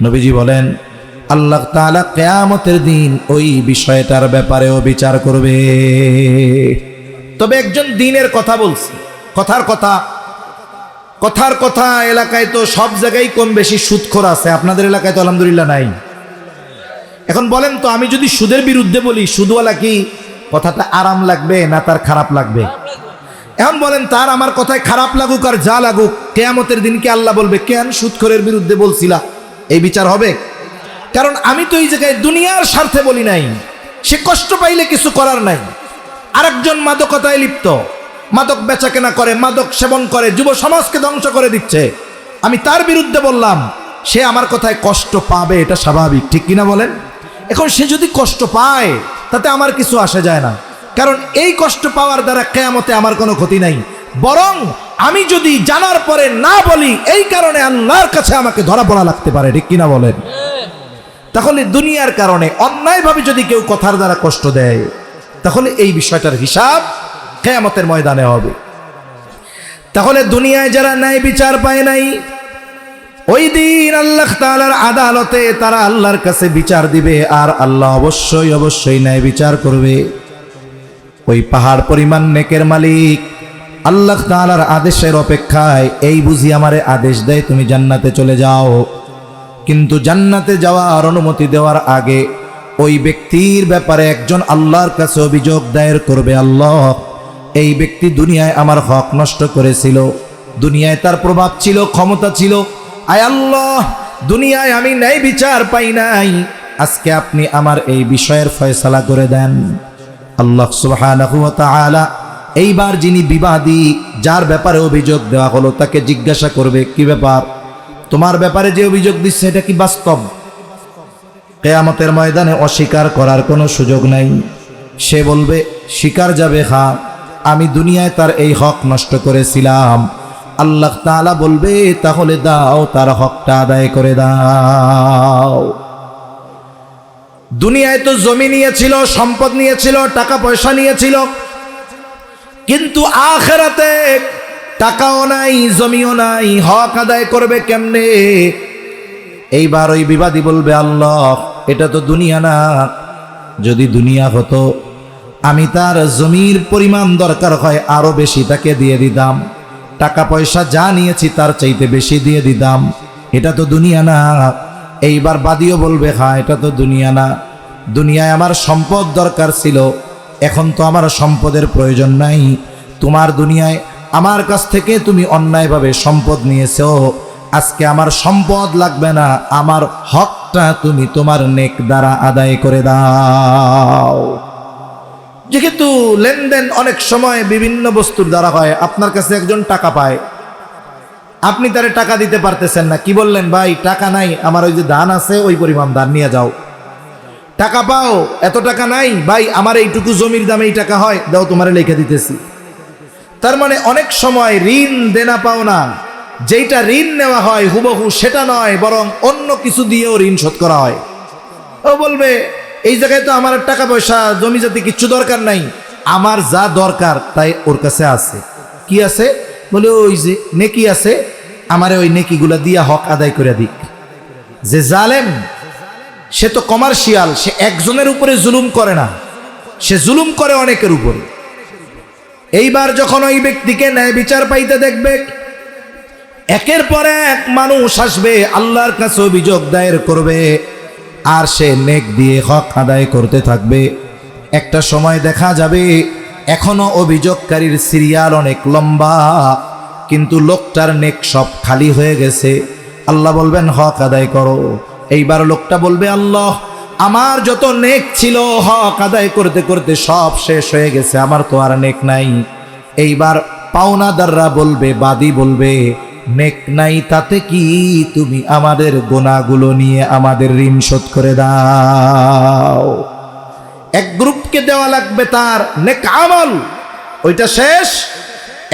নবীজি বলেন আল্লাহ তাআলা কিয়ামতের দিন ওই বিষয়টার ব্যাপারেও বিচার করবে। তবে একজন দিনের কথা বলছে, কথার কথা এলাকায় তো সব জায়গায় কম বেশি সুদখোর আছে, আপনাদের এলাকায় তো আলহামদুলিল্লাহ নাই। এখন বলেন তো, আমি যদি সুদের বিরুদ্ধে বলি, সুদওয়ালা কি কথাটা আরাম লাগবে না তার খারাপ লাগবে? এখন বলেন, তার আমার কথায় খারাপ লাগুক আর যা লাগুক, কিয়ামতের দিন কি আল্লাহ বলবে কেন সুদখোরের বিরুদ্ধে বলছিলা? এই বিচার হবে? কারণ আমি তো এই জায়গায় দুনিয়ার স্বার্থে বলি নাই, সে কষ্ট পাইলে কিছু করার নাই। আরেকজন মাদকতায় লিপ্ত, মাদক বেচা কেনা করে, মাদক সেবন করে, যুব সমাজকে ধ্বংস করে দিচ্ছে, আমি তার বিরুদ্ধে বললাম, সে আমার কথায় কষ্ট পাবে, এটা স্বাভাবিক, ঠিক কিনা বলেন? এখন সে যদি কষ্ট পায় তাতে আমার কিছু আসে যায় না, কারণ এই কষ্ট পাওয়ার দ্বারা কিয়ামতে আমার কোনো ক্ষতি নাই। বরং আমি যদি জানার পরে না বলি, এই কারণে আল্লাহর কাছে আমাকে ধরা পড়া লাগতে পারে, ঠিক কিনা বলেন? তাহলে দুনিয়ার কারণে অন্যায়ভাবে যদি কেউ কথার দ্বারা কষ্ট দেয়, তাহলে এই বিষয়টার হিসাব কিয়ামতের ময়দানে হবে। তাহলে দুনিয়ায় যারা ন্যায় বিচার পায় নাই, ওই দিন আল্লাহ তাআলার আদালতে তারা আল্লাহর কাছে বিচার দিবে, আর আল্লাহ অবশ্যই ন্যায় বিচার করবে। ওই পাহাড় পরিমাণ নেকের মালিক আল্লাহ তাআলার আদেশের অপেক্ষায়, এই বুঝি আমারে আদেশ দেয় তুমি জান্নাতে চলে যাও, কিন্তু জান্নাতে যাওয়ার অনুমতি দেওয়ার আগে ওই ব্যক্তির ব্যাপারে একজন আল্লাহর কাছে অভিযোগ দায়ের করবে, আল্লাহ এই ব্যক্তি দুনিয়ায় আমার হক নষ্ট করেছিল, দুনিয়ায় তার প্রভাব ছিল, ক্ষমতা ছিল, আয় আল্লাহ দুনিয়ায় আমি ন্যায় বিচার পাই নাই, আজকে আপনি আমার এই বিষয়ের ফয়সালা করে দেন। আল্লাহ সুবহানাহু ওয়া তাআলা এইবার যিনি বিবাদী, যার ব্যাপারে অভিযোগ দেওয়া হলো, তাকে জিজ্ঞাসা করবে, কি ব্যাপার, তোমার ব্যাপারে যে অভিযোগ দিচ্ছে এটা কি বাস্তব? কিয়ামতের ময়দানে অস্বীকার করার কোনো সুযোগ নাই। সে বলবে, স্বীকার যাবে, হ্যাঁ আমি দুনিয়ায় তার এই হক নষ্ট করেছিলাম। আল্লাহ তাআলা বলবে, তাহলে দাও, তার হকটা আদায় করে দাও। দুনিয়ায় তো জমি নিয়েছিল, সম্পদ নিয়েছিল, টাকা পয়সা নিয়েছিল, কিন্তু আখিরাতে টাকাও নাই, জমিও নাই, হক আদায় করবে কেমনে? এইবার ওই বিবাদী বলবে, আল্লাহ এটা তো দুনিয়া না, যদি দুনিয়া হতো আমি তার জমির পরিমাণ দরকার হয় আরো বেশি তাকে দিয়ে দিতাম, টাকা পয়সা যা নিয়েছি তার চাইতে বেশি দিয়ে দিতাম, এটা তো দুনিয়া না। এইবার বাদীও বলবে, হ্যাঁ এটা তো দুনিয়া না, দুনিয়ায় আমার সম্পদ দরকার ছিল, এখন তো আমার সম্পদের প্রয়োজন নাই, তোমার দুনিয়ায় আমার কাছ থেকে তুমি অন্যায়ভাবে সম্পদ নিয়েছো, আজকে আমার সম্পদ লাগবে না, আমার হকটা তুমি তোমার নেক দ্বারা আদায় করে দাও। যেহেতু লেনদেন অনেক সময় বিভিন্ন বস্তুর দ্বারা হয়, আপনার কাছে একজন টাকা পায়, আপনি তারে টাকা দিতে পারতেছেন না, কি বললেন, ভাই টাকা নাই, আমার ওই যে ধান আছে ওই পরিমাণ ধান নিয়ে যাও। টাকা পাও, এত টাকা নাই, ভাই আমার এইটুকু জমির দামে এই টাকা হয়, দাও তোমারে লিখে দিতেছি। তার মানে অনেক সময় ঋণ দেনা পাও না, যেইটা ঋণ নেওয়া হয় হুবহু সেটা নয়, বরং অন্য কিছু দিয়েও ঋণ শোধ করা হয়। ও বলবে, এই জায়গায় তো আমার টাকা পয়সা জমি জাতি কিচ্ছু দরকার নাই, আমার যা দরকার তাই ওর কাছে আছে। কি আছে? বলে ওই যে নেকি আছে, আমারে ওই নেকিগুলা দিয়া হক আদায় করে দিক। যে জালেম সে তো কমার্শিয়াল, সে একজনের উপরে জুলুম করে না, সে জুলুম করে অনেকের উপরে। এইবার যখন ওই ব্যক্তিকে ন্যায় বিচার পাইতে দেখবে, একের পর এক মানুষ আসবে আল্লাহর কাছে অভিযোগ দায়ের করবে, আর সে নেক দিয়ে হক আদায় করতে থাকবে। একটা সময় দেখা যাবে এখনো অভিযোগকারীর সিরিয়াল অনেক লম্বা, কিন্তু লোকটার নেক সব খালি হয়ে গেছে। আল্লাহ বলবেন, হক আদায় করো। এইবার লোকটা বলবে, আল্লাহ আমার যত নেক ছিল হক আদায় করতে করতে সব শেষ হয়ে গেছে, আমার তো আর নেক নাই। এইবার পাওনাদাররা বলবে, বাদী বলবে, নেক নাই তাতে কি, তুমি আমাদের গুনাহগুলো নিয়ে আমাদের ঋণ শোধ করে দাও। এক গ্রুপকে দেওয়া লাগবে তার নেক আমল, ওইটা শেষ,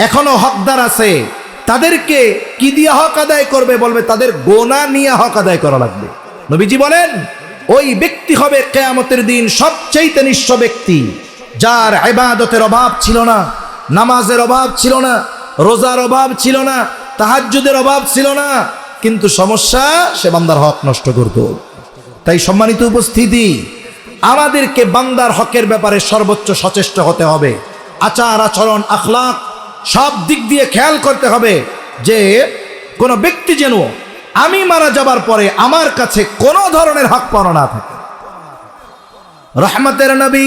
এখনো হকদার আছে, তাদেরকে কি দিয়ে হক আদায় করবে? বলবে তাদের গুনাহ নিয়ে হক আদায় করা লাগবে। নবীজি বলেন, ওই ব্যক্তি হবে কিয়ামতের দিন সবচেয়ে নিঃস্ব ব্যক্তি, যার ইবাদতের অভাব ছিল না, নামাজের অভাব ছিল না, রোজার অভাব ছিল না, তাহাজ্জুদের অভাব ছিল না, কিন্তু সমস্যা সে বান্দার হক নষ্ট করত। তাই সম্মানিত উপস্থিতি, আমাদেরকে বান্দার হকের ব্যাপারে সর্বোচ্চ সচেষ্ট হতে হবে। আচার আচরণ আখলাক সব দিক দিয়ে খেয়াল করতে হবে যে কোনো ব্যক্তি যেন আমি মারা যাবার পরে আমার কাছে কোনো ধরনের হক পাওনা না থাকে। রহমতের নবী,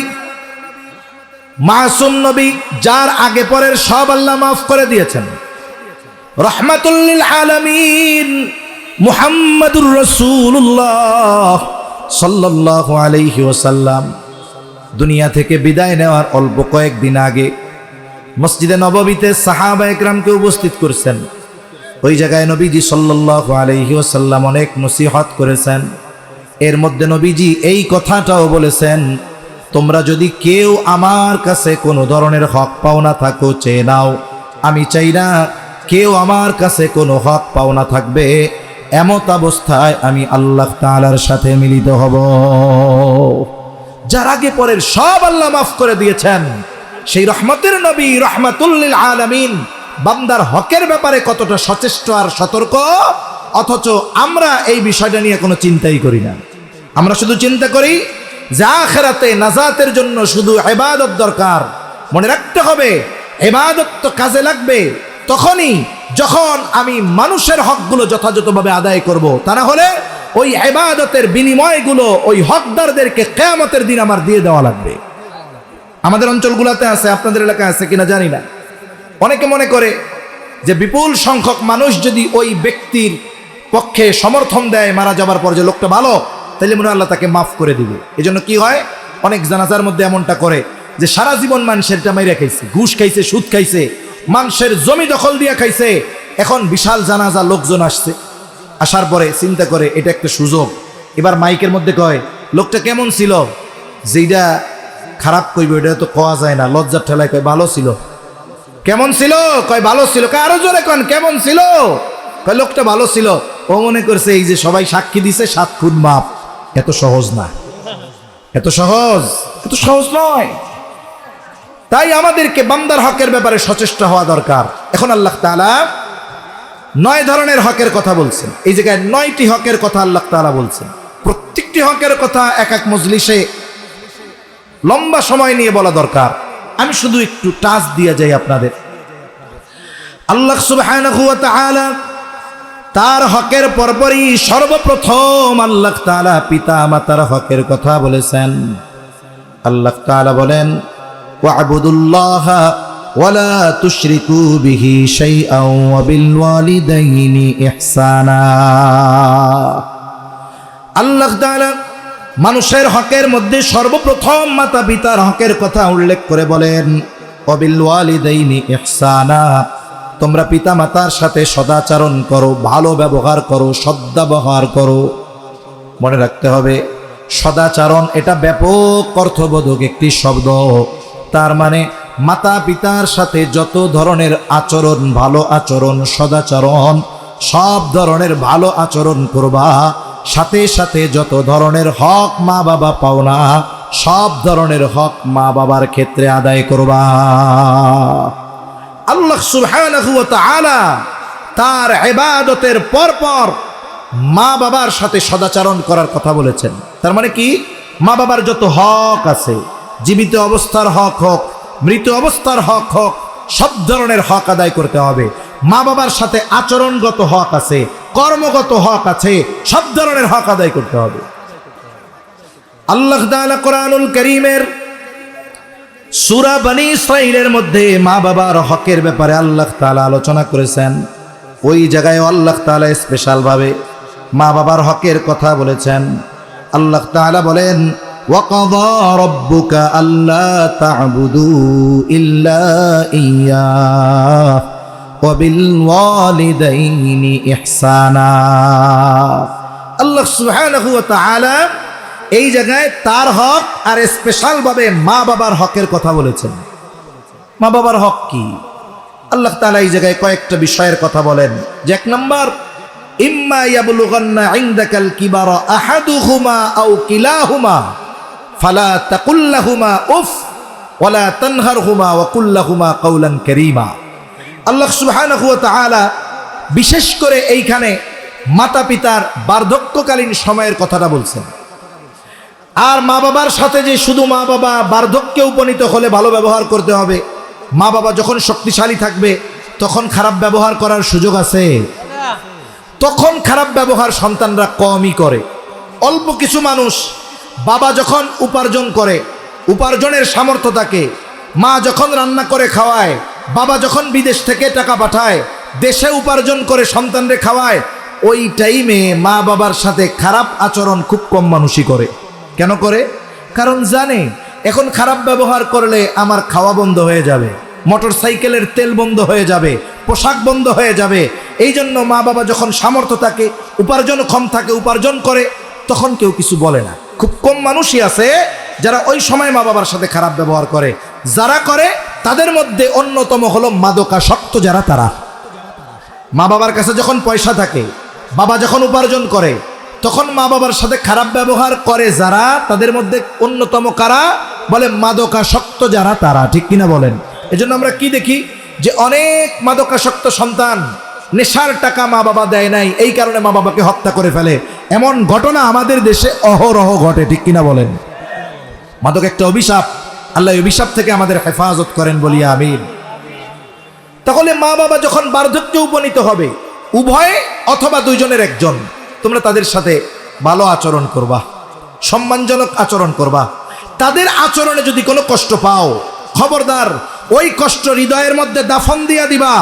মাসুম নবী, যার আগে পরের সব আল্লাহ মাফ করে দিয়েছেন, রহমাতুল লিল আলামিন মুহাম্মাদুর রাসূলুল্লাহ সাল্লাল্লাহু আলাইহি ওয়াসাল্লাম দুনিয়া থেকে বিদায় নেওয়ার অল্প কয়েকদিন আগে মসজিদে নববীতে সাহাবা একরামকে উপস্থিত করছেন। ওই জায়গায় নবীজি সাল্লাল্লাহু আলাইহি ওয়াসাল্লাম অনেক নসিহত করেছেন। এর মধ্যে নবীজি এই কথাটাও বলেছেন, তোমরা যদি কেউ আমার কাছে কোনো ধরনের হক পাওনা থাকো চেয়ে নাও। আমি চাই না কেউ আমার কাছে কোনো হক পাওনা থাকবে, এমত অবস্থায় আমি আল্লাহ তাআলার সাথে মিলিত হব। যার আগে পরের সব আল্লাহ মাফ করে দিয়েছেন, সেই রহমতের নবী রহমাতুল লিল আলামিন বান্দার হকের ব্যাপারে কতটা সচেষ্ট আর সতর্ক, অথচ আমরা এই বিষয়টা নিয়ে কোনো চিন্তাই করি না। আমরা শুধু চিন্তা করি যে আখিরাতে নাজাতের জন্য শুধু ইবাদত দরকার। মনে রাখতে হবে, ইবাদত তো কাজে লাগবে তখনই যখন আমি মানুষের হকগুলো যথাযথভাবে আদায় করব। তা না হলে ওই ইবাদতের বিনিময়গুলো ওই হকদারদেরকে কিয়ামতের দিন আমার দিয়ে দেওয়া লাগবে। আমাদের অঞ্চলগুলোতে আছে, আপনাদের এলাকায় আছে কিনা জানি না। অনেকে মনে করে যে বিপুল সংখ্যক মানুষ যদি ওই ব্যক্তির পক্ষে সমর্থন দেয় মারা যাবার পর যে লোকটা ভালো, তাহলে মনে হয় আল্লাহ তাকে মাফ করে দিবে। এই জন্য কি হয়, অনেক জানাজার মধ্যে এমনটা করে যে সারা জীবন মানুষের মাইরা খাইছে, ঘুষ খাইছে, সুদ খাইছে, মানুষের জমি দখল দিয়া খাইছে। এখন বিশাল জানাজা লোকজন আসছে, আসার পরে চিন্তা করে এটা একটা সুযোগ। এবার মাইকের মধ্যে কয় লোকটা কেমন ছিল, যেটা খারাপ কইবে এটা তো কোয়া যায় না, লজ্জার ঠেলায় কয় ভালো ছিল। কেমন ছিল, কয় ভালো ছিল। আরো জোরে কন কেমন ছিল, কয় লোকটা ভালো ছিল। ও মনে করছে এই যে সবাই সাক্ষী দিছে 7 খুন মাপ, এত সহজ না, এত সহজ নয়। তাই আমাদেরকে বান্দার হকের ব্যাপারে সচেষ্ট হওয়া দরকার। এখন আল্লাহ তাআলা 9 ধরনের হকের কথা বলছেন। এই জায়গায় 9টি হকের কথা আল্লাহ তাআলা বলছেন। প্রত্যেকটি হকের কথা এক এক মজলিসে লম্বা সময় নিয়ে বলা দরকার। আমি শুধু একটু টাচ দিয়ে যাই আপনাদের। আল্লাহ সুবহানাহু ওয়া তাআলা তার হকের পরপরই সর্বপ্রথম আল্লাহ তাআলা পিতা মাতার হকের কথা বলেছেন। আল্লাহ তাআলা বলেন, ওয়া'বুদুল্লাহা ওয়ালা তুশরিকু বিহি শাইআন ওয়া বিল ওয়ালিদাইনি ইহসানা। আল্লাহ তাআলা মানুষের হকের মধ্যে সর্বপ্রথম মাতা পিতার হকের কথা উল্লেখ করে বলেন, ওয়া বিল ওয়ালিদাইনি ইহসানা, তোমরা পিতা মাতার সাথে সদাচরণ করো, ভালো ব্যবহার করো, সদ্ব্যবহার করো। মনে রাখতে হবে সদাচরণ এটা ব্যাপক অর্থবোধক একটি শব্দ। তার মানে মাতা পিতার সাথে যত ধরনের আচরণ, ভালো আচরণ, সদাচরণ, সব ধরনের ভালো আচরণ করবা। সাথে সাথে যত ধরনের হক মা বাবা পাওনা, সব ধরনের হক মা বাবার ক্ষেত্রে আদায় করবা। আল্লাহ সুবহানাহু ওয়া তাআলা তার ইবাদতের পরপর মা বাবার সাথে সদাচরণ করার কথা বলেছেন। তার মানে কি, মা বাবার যত হক আছে, জীবিত অবস্থার হক হোক, মৃত অবস্থার হক হোক, সব ধরনের হক আদায় করতে হবে। মা বাবার সাথে আচরণগত হক আছে, কর্মগত হক আছে, সব ধরনের হক আদায় করতে হবে। আল্লাহ তাআলা কোরআনুল কারীমের সূরা বনী ইসরাঈলের মধ্যে মা বাবার হকের ব্যাপারে আল্লাহ তাআলা আলোচনা করেছেন। ওই জায়গায় আল্লাহ তাআলা স্পেশাল ভাবে মা বাবার হকের কথা বলেছেন। আল্লাহ তাআলা বলেন, ওয়াকাযা রাব্বুকা আল্লা তা'বুদু ইল্লা ইয়্যাহু ওয়া বিল ওয়ালিদাইনি ইহসানা। আল্লাহ সুবহানাহু ওয়া তাআলা এই জায়গায় তার হক আর স্পেশাল ভাবে মা বাবার হকের কথা বলেছেন। মা বাবার হক কি? আল্লাহ তাআলা এই জায়গায় কয়েকটা বিষয়ের কথা বলেন যে, 1 নম্বর, ইম্মা ইয়াবলুগান্না ইনদাকাল কিবারা আহাদুহুমা আও কিলাহুমা ফালা তাকুল লাহুমা উফ ওয়ালা তানহারহুমা ওয়া কুল লাহুমা কাওলান কারীমা। আল্লাহ সুবহানাহু ওয়া তাআলা বিশেষ করে এইখানে মাতা পিতার বার্ধক্যকালীন সময়ের কথাটা বলছেন। আর মা বাবার সাথে যে শুধু মা বাবা বার্ধক্যে উপনীত হলে ভালো ব্যবহার করতে হবে, মা বাবা যখন শক্তিশালী থাকবে তখন খারাপ ব্যবহার করার সুযোগ আছে? তখন খারাপ ব্যবহার সন্তানরা কমই করে। অল্প কিছু মানুষ বাবা যখন উপার্জন করে, উপার্জনের সামর্থ্য থাকে, মা যখন রান্না করে খাওয়ায়, বাবা যখন বিদেশ থেকে টাকা পাঠায়, দেশে উপার্জন করে সন্তানরে খাওয়ায়, ওই টাইমে মা বাবার সাথে খারাপ আচরণ খুব কম মানুষই করে। কেন করে? কারণ জানে এখন খারাপ ব্যবহার করলে আমার খাওয়া বন্ধ হয়ে যাবে, মোটর সাইকেলের তেল বন্ধ হয়ে যাবে, পোশাক বন্ধ হয়ে যাবে। এই জন্য মা বাবা যখন সামর্থ্য থাকে, উপার্জন কম থাকে, উপার্জন করে, তখন কেউ কিছু বলে না। খুব কম মানুষই আছে যারা ওই সময় মা বাবার সাথে খারাপ ব্যবহার করে। যারা করে তাদের মধ্যে অন্যতম হলো মাদকাসক্ত যারা, তারা। মা বাবার কাছে যখন পয়সা থাকে, বাবা যখন উপার্জন করে, তখন মা বাবার সাথে খারাপ ব্যবহার করে যারা, তাদের মধ্যে অন্যতম কারা? বলে মাদকাসক্ত যারা, তারা। ঠিক কিনা বলেন? এজন্য আমরা কি দেখি যে অনেক মাদকাসক্ত সন্তান নেশার টাকা মা বাবা দেয় নাই, এই কারণে মা বাবাকে হত্যা করে ফেলে। এমন ঘটনা আমাদের দেশে অহরহ ঘটে। ঠিক কিনা বলেন? মাদক একটা অভিশাপ। আল্লাহ অভিশাপ থেকে আমাদের হেফাজত করেন, বলি আমিন। তাহলে মা বাবা যখন বার্ধক্যে উপনীত হবে, উভয়ে অথবা দুইজনের একজন, তোমরা তাদের সাথে ভালো আচরণ করবা, সম্মানজনক আচরণ করবা। তাদের আচরণে যদি কোনো কষ্ট পাও, খবরদার ওই কষ্ট হৃদয়ের মধ্যে দাফন দিয়া দিবা।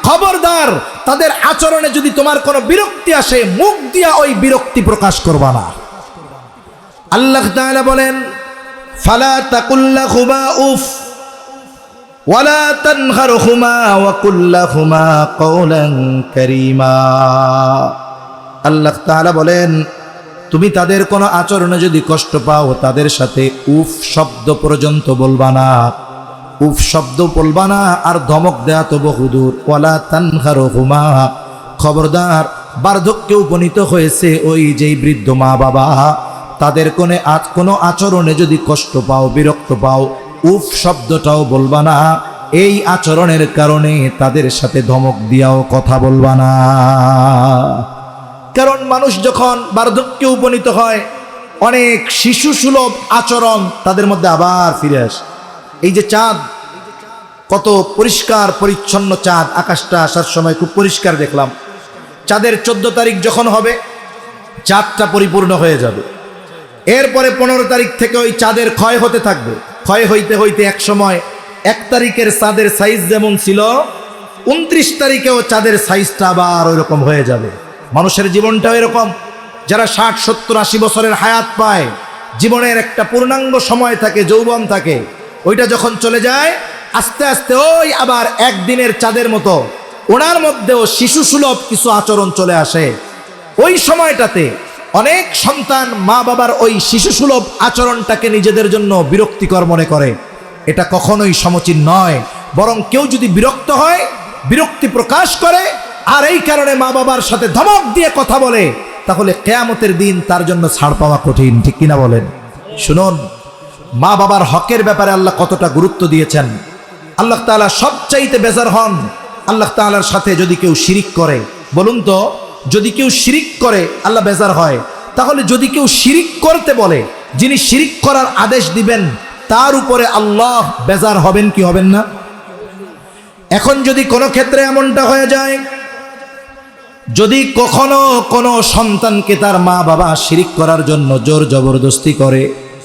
খবরদার তাদের আচরণে যদি তোমার কোনো বিরক্তি আসে, মুখ দিয়া ওই বিরক্তি প্রকাশ করবা না। আল্লাহ তাআলা বলেন, ফালা তাকুল লাহুমা উফ ওয়ালা তানহারহুমা ওয়া কুল লাহুমা কাওলান কারীমা। আল্লাহ তাআলা বলেন, তুমি তাদের কোনো আচরণে যদি কষ্ট পাও, তাদের সাথে উফ শব্দ পর্যন্ত বলবা না। উফ শব্দ বলবা না, আর ধমক দেয়া তো বহুদূর। ওয়ালা তানহারহুমা, খবরদার বার্ধক্যে উপনীত হয়েছে ওই যেই বৃদ্ধ মা বাবা, তাদের কোনো আচরণে যদি কষ্ট পাও, বিরক্ত পাও, উফ শব্দটাও বলবা না। এই আচরণের কারণে তাদের সাথে ধমক দিয়াও কথা বলবা না। কারণ মানুষ যখন বার্ধক্যে উপনীত হয়, অনেক শিশু সুলভ আচরণ তাদের মধ্যে আবার ফিরে আসে। এই যে চাঁদ, কত পরিষ্কার পরিচ্ছন্ন চাঁদ, আকাশটা আসার সময় খুব পরিষ্কার দেখলাম। চাঁদের 14 তারিখ যখন হবে, চাঁদটা পরিপূর্ণ হয়ে যাবে। এরপরে 15 তারিখ থেকে ওই চাঁদের ক্ষয় হতে থাকবে। ক্ষয় হইতে হইতে এক সময় 1 তারিখের চাঁদের সাইজ যেমন ছিল, 29 তারিখেও চাঁদের সাইজটা আবার ওই রকম হয়ে যাবে। মানুষের জীবনটাও এরকম। যারা 60, 70, 80 বছরের হায়াত পায়, জীবনের একটা পূর্ণাঙ্গ সময় থাকে, যৌবন থাকে, ওইটা যখন চলে যায়, আস্তে আস্তে ওই আবার একদিনের চাঁদের মতো ওনার মধ্যেও শিশু সুলভ কিছু আচরণ চলে আসে। ওই সময়টাতে অনেক সন্তান মা বাবার ওই শিশু সুলভ আচরণটাকে নিজেদের জন্য বিরক্তিকর মনে করে। এটা কখনোই সমীচীন নয়। বরং কেউ যদি বিরক্ত হয়, বিরক্তি প্রকাশ করে, আর এই কারণে মা বাবার সাথে ধমক দিয়ে কথা বলে, তাহলে কিয়ামতের দিন তার জন্য ছাড় পাওয়া কঠিন। ঠিক কিনা বলেন? শুনুন, মা বাবার হকের ব্যাপারে আল্লাহ কতটা গুরুত্ব দিয়েছেন। আল্লাহ তাআলা সবচাইতে বেজার হন আল্লাহ তাআলার সাথে যদি কেউ শিরিক করে। বলুন তো, যদি কেউ শিরিক করে আল্লাহ বেজার হয়, তাহলে যদি কেউ শিরিক করতে বলে, যিনি শিরিক করার আদেশ দিবেন তার উপরে আল্লাহ বেজার হবেন কি হবেন না? এখন যদি কোনো ক্ষেত্রে এমনটা হয়ে যায়, যদি কখনো কোনো সন্তানকে তার মা বাবা শিরিক করার জন্য জোর জবরদস্তি করে,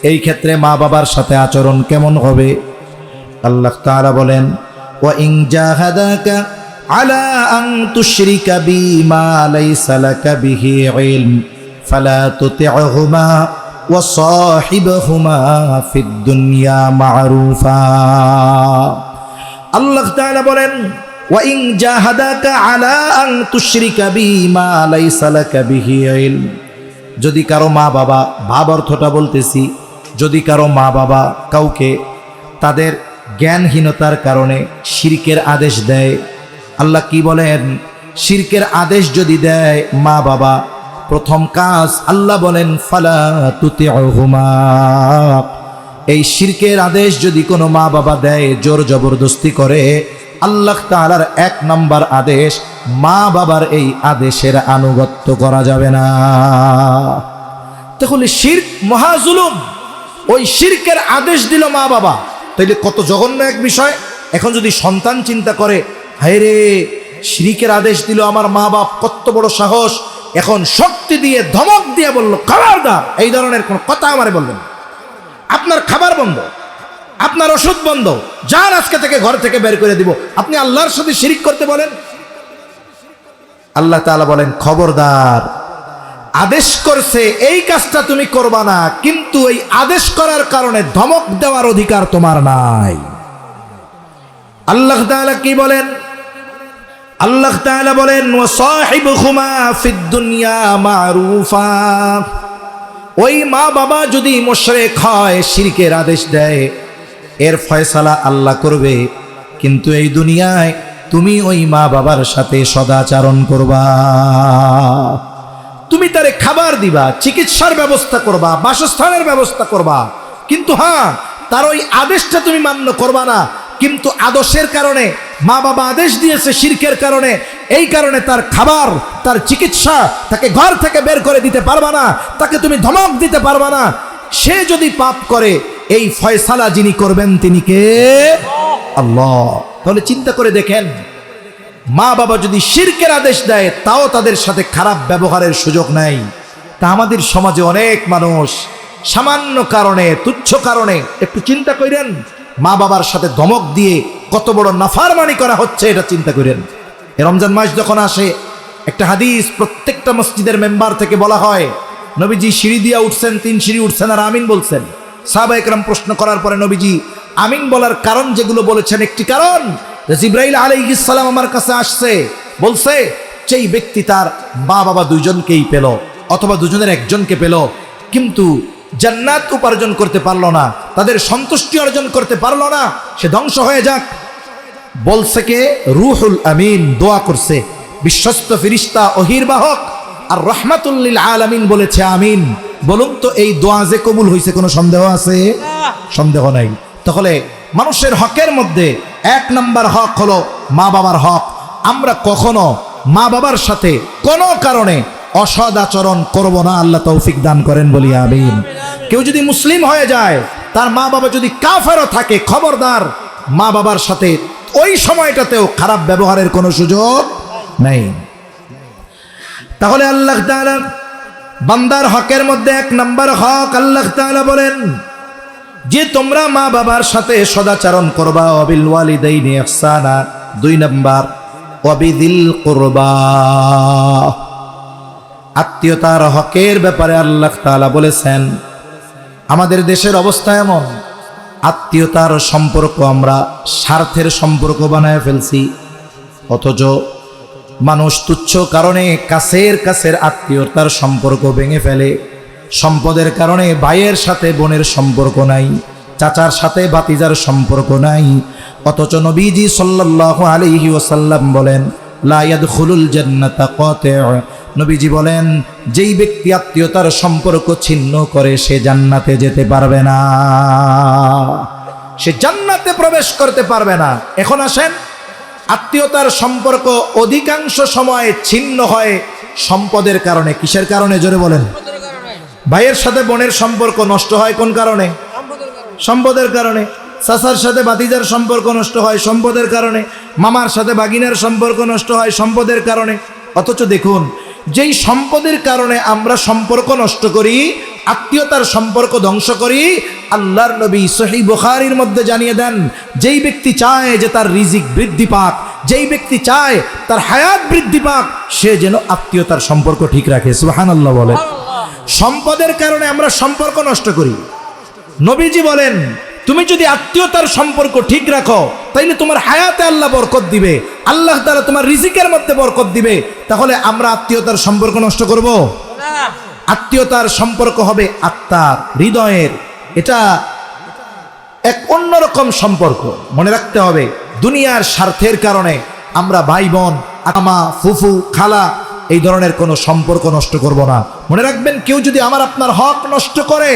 এই ক্ষেত্রে মা বাবার সাথে আচরণ কেমন হবে? আল্লাহ তাআলা বলেন, ওয়া ইন জাহাদাকা আলা আন তুশরিকা বিমা লাইসা লাকা বিহি ইলম ফালা তুতি'হুমা ওয়া সাহিবহুমা ফিদ দুনিয়া মা'রুফা। আল্লাহ তাআলা বলেন, ওয়া ইন জাহাদাকা আলা আন তুশরিকা বিমা লাইসা লাকা বিহি ইলম। যদি কারো মা বাবা, ভাব অর্থটা বলতেছি, যদি কারো মা বাবা কাউকে তাদের জ্ঞানহীনতার কারণে শিরকের আদেশ দেয়, আল্লাহ কি বলেন? শিরকের আদেশ যদি দেয় মা বাবা, প্রথম কাজ আল্লাহ বলেন ফালা তুতিউহুমা। এই শিরকের আদেশ যদি কোনো মা বাবা দেয়, জোর জবরদস্তি করে, আল্লাহ তাআলার 1 নম্বর আদেশ, মা বাবার এই আদেশের আনুগত্য করা যাবে না। তাহলে শিরক মহাজুলুম। ওই শিরকের আদেশ দিল মা বাবা, তাইলে কত জঘন্য এক বিষয়। এখন যদি সন্তান চিন্তা করে, হায় রে, শিরকের আদেশ দিল আমার মা বাপ, কত বড় সাহস, এখন শক্তি দিয়ে ধমক দিয়ে বলল খবরদার এই ধরনের কোন কথা আমারে বলবেন, আপনার খাবার বন্ধ, আপনার ওষুধ বন্ধ, যান আজকে থেকে ঘর থেকে বের করে দিব। আপনি আল্লাহর সাথে শিরিক করতে বলেন। আল্লাহ তাআলা বলেন খবরদার, আদেশ করছে এই কাজটা তুমি করবা না, কিন্তু এই আদেশ করার কারণে ধমক দেওয়ার অধিকার তোমার নাই। আল্লাহ তাআলা কি বলেন? আল্লাহ তাআলা বলেন ওয়াসাহিবুহুমা ফিদ দুনিয়া মারুফা। ওই মা বাবা যদি মুশরিক হয়, শিরকের আদেশ দেয়, এর ফয়সালা আল্লাহ করবে, কিন্তু এই দুনিয়ায় তুমি ওই মা বাবার সাথে সদাচরণ করবা। তুমি তারে খাবার দিবা, চিকিৎসার ব্যবস্থা করবা, বাসস্থানের ব্যবস্থা করবা, কিন্তু হ্যাঁ, তার ওই আদেশটা তুমি মান্য করবা না। কিন্তু আদেশের কারণে, মা বাবা আদেশ দিয়েছে শিরকের কারণে, এই কারণে তার খাবার, তার চিকিৎসা, তাকে ঘর থেকে বের করে দিতে পারবা না, তাকে তুমি ধমক দিতে পারবা না। সে যদি পাপ করে, এই ফয়সালা যিনি করবেন তিনি কে? আল্লাহ। তাহলে চিন্তা করে দেখেন, মা বাবা যদি শিরকের আদেশ দেয়, তাও তাদের সাথে খারাপ ব্যবহারের সুযোগ নাই। তা আমাদের সমাজে অনেক মানুষ সামান্য কারণে, তুচ্ছ কারণে, একটু চিন্তা করেন, মা বাবার সাথে ধমক দিয়ে কত বড় নাফরমানি করা হচ্ছে, এটা চিন্তা করেন। রমজান মাস যখন আসে, একটা হাদিস প্রত্যেকটা মসজিদের মেম্বার থেকে বলা হয়, নবীজি সিঁড়ি দিয়া উঠছেন, 3 সিঁড়ি উঠছেন আর আমিন বলছেন। সাহাবা একরাম প্রশ্ন করার পরে নবীজি আমিন বলার কারণ যেগুলো বলেছেন, একটি কারণ, জিবরাইল আলাইহিস সালাম আমার কাছে আসছে, বলছে যেই ব্যক্তি তার মা বাবা দুইজনকেই পেল, অথবা দুজনের একজনকে পেল, কিন্তু জান্নাত উপার্জন করতে পারলো না, তাদের সন্তুষ্টি অর্জন করতে পারলো না, সে ধ্বংস হয়ে যাক। বলছে কে? রূহুল আমিন দোয়া করছে, বিশ্বস্ত ফেরেশতা ওহীর বাহক আর রাহমাতুল লিল আলামিন বলেছে আমিন। বলুন তো এই দোয়া যে কবুল হয়েছে কোনো সন্দেহ আছে? সন্দেহ নাই। তাহলে মানুষের হকের মধ্যে 1 নম্বর হক হলো মা বাবার হক। আমরা কখনো মা বাবার সাথে কোনো কারণে অসৎ আচরণ করব না, আল্লাহ তৌফিক দান করেন, বলি আমিন। কেউ যদি মুসলিম হয়ে যায়, তার মা বাবা যদি কাফেরও থাকে, খবরদার মা বাবার সাথে ওই সময়টাতেও খারাপ ব্যবহারের কোনো সুযোগ নেই। তাহলে আল্লাহ তাআলা বান্দার হকের মধ্যে 1 নম্বর হক, আল্লাহ তাআলা বলেন যে তোমরা মা বাবার সাথে সদাচরণ করবা, ওয়াবিল ওয়ালিদাইনি ইহসানা। 2 নম্বর ওয়াবিদিল কুরবা, আত্মীয়তার হকের ব্যাপারে আল্লাহ তাআলা বলেছেন। আমাদের দেশের অবস্থা এমন, আত্মীয়তার সম্পর্ক আমরা স্বার্থের সম্পর্ক বানায় ফেলছি, অথচ মানুষ তুচ্ছ কারণে কাছের আত্মীয়তার সম্পর্ক ভেঙে ফেলে। সম্পদের কারণে ভাইয়ের সাথে বোনের সম্পর্ক নাই, চাচার সাথে ভাতিজার সম্পর্ক নাই, অথচ নবীজি সাল্লাল্লাহু আলাইহি ওয়াসাল্লাম বলেন লা ইয়াদখুলুল জান্নাতা কাতি'। নবীজি বলেন যেই ব্যক্তি আত্মীয়তার সম্পর্ক ছিন্ন করে সে জান্নাতে যেতে পারবে না, সে জান্নাতে প্রবেশ করতে পারবে না। এখন আসেন, আত্মীয়তার সম্পর্ক অধিকাংশ সময় ছিন্ন হয় সম্পদের কারণে। কিসের কারণে? জোরে বলেন। ভাইয়ের সাথে বোনের সম্পর্ক নষ্ট হয় কোন কারণে? সম্পদের কারণে। চাচার সাথে ভাতিজার সম্পর্ক নষ্ট হয় সম্পদের কারণে। মামার সাথে ভাগিনার সম্পর্ক নষ্ট হয় সম্পদের কারণে। অথচ দেখুন, যেই সম্পদের কারণে আমরা সম্পর্ক নষ্ট করি, আত্মীয়তার সম্পর্ক ধ্বংস করি, আল্লাহর নবী সহিহ বুখারীর মধ্যে জানিয়ে দেন, যেই ব্যক্তি চায় যে তার রিজিক বৃদ্ধি পাক, যেই ব্যক্তি চায় তার হায়াত বৃদ্ধি পাক, সে যেন আত্মীয়তার সম্পর্ক ঠিক রাখে। সুবহানাল্লাহ বলে। সম্পদের কারণে আমরা সম্পর্ক নষ্ট করি। নবীজি বলেন তুমি যদি আত্মীয়তার সম্পর্ক ঠিক রাখো, তাইলে তোমার হায়াতে আল্লাহ বরকত দিবে, আল্লাহ তাআলা তোমার রিজিকের মধ্যে বরকত দিবে। তাহলে আমরা আত্মীয়তার সম্পর্ক নষ্ট করব না। আত্মীয়তার সম্পর্ক হবে আত্মার, হৃদয়ের। এটা এক অন্যরকম সম্পর্ক। মনে রাখতে হবে, দুনিয়ার স্বার্থের কারণে আমরা ভাই বোন আমা, ফুফু, খালা এই ধরনের কোনো সম্পর্ক নষ্ট করব না। মনে রাখবেন, কেউ যদি আমার আপনার হক নষ্ট করে,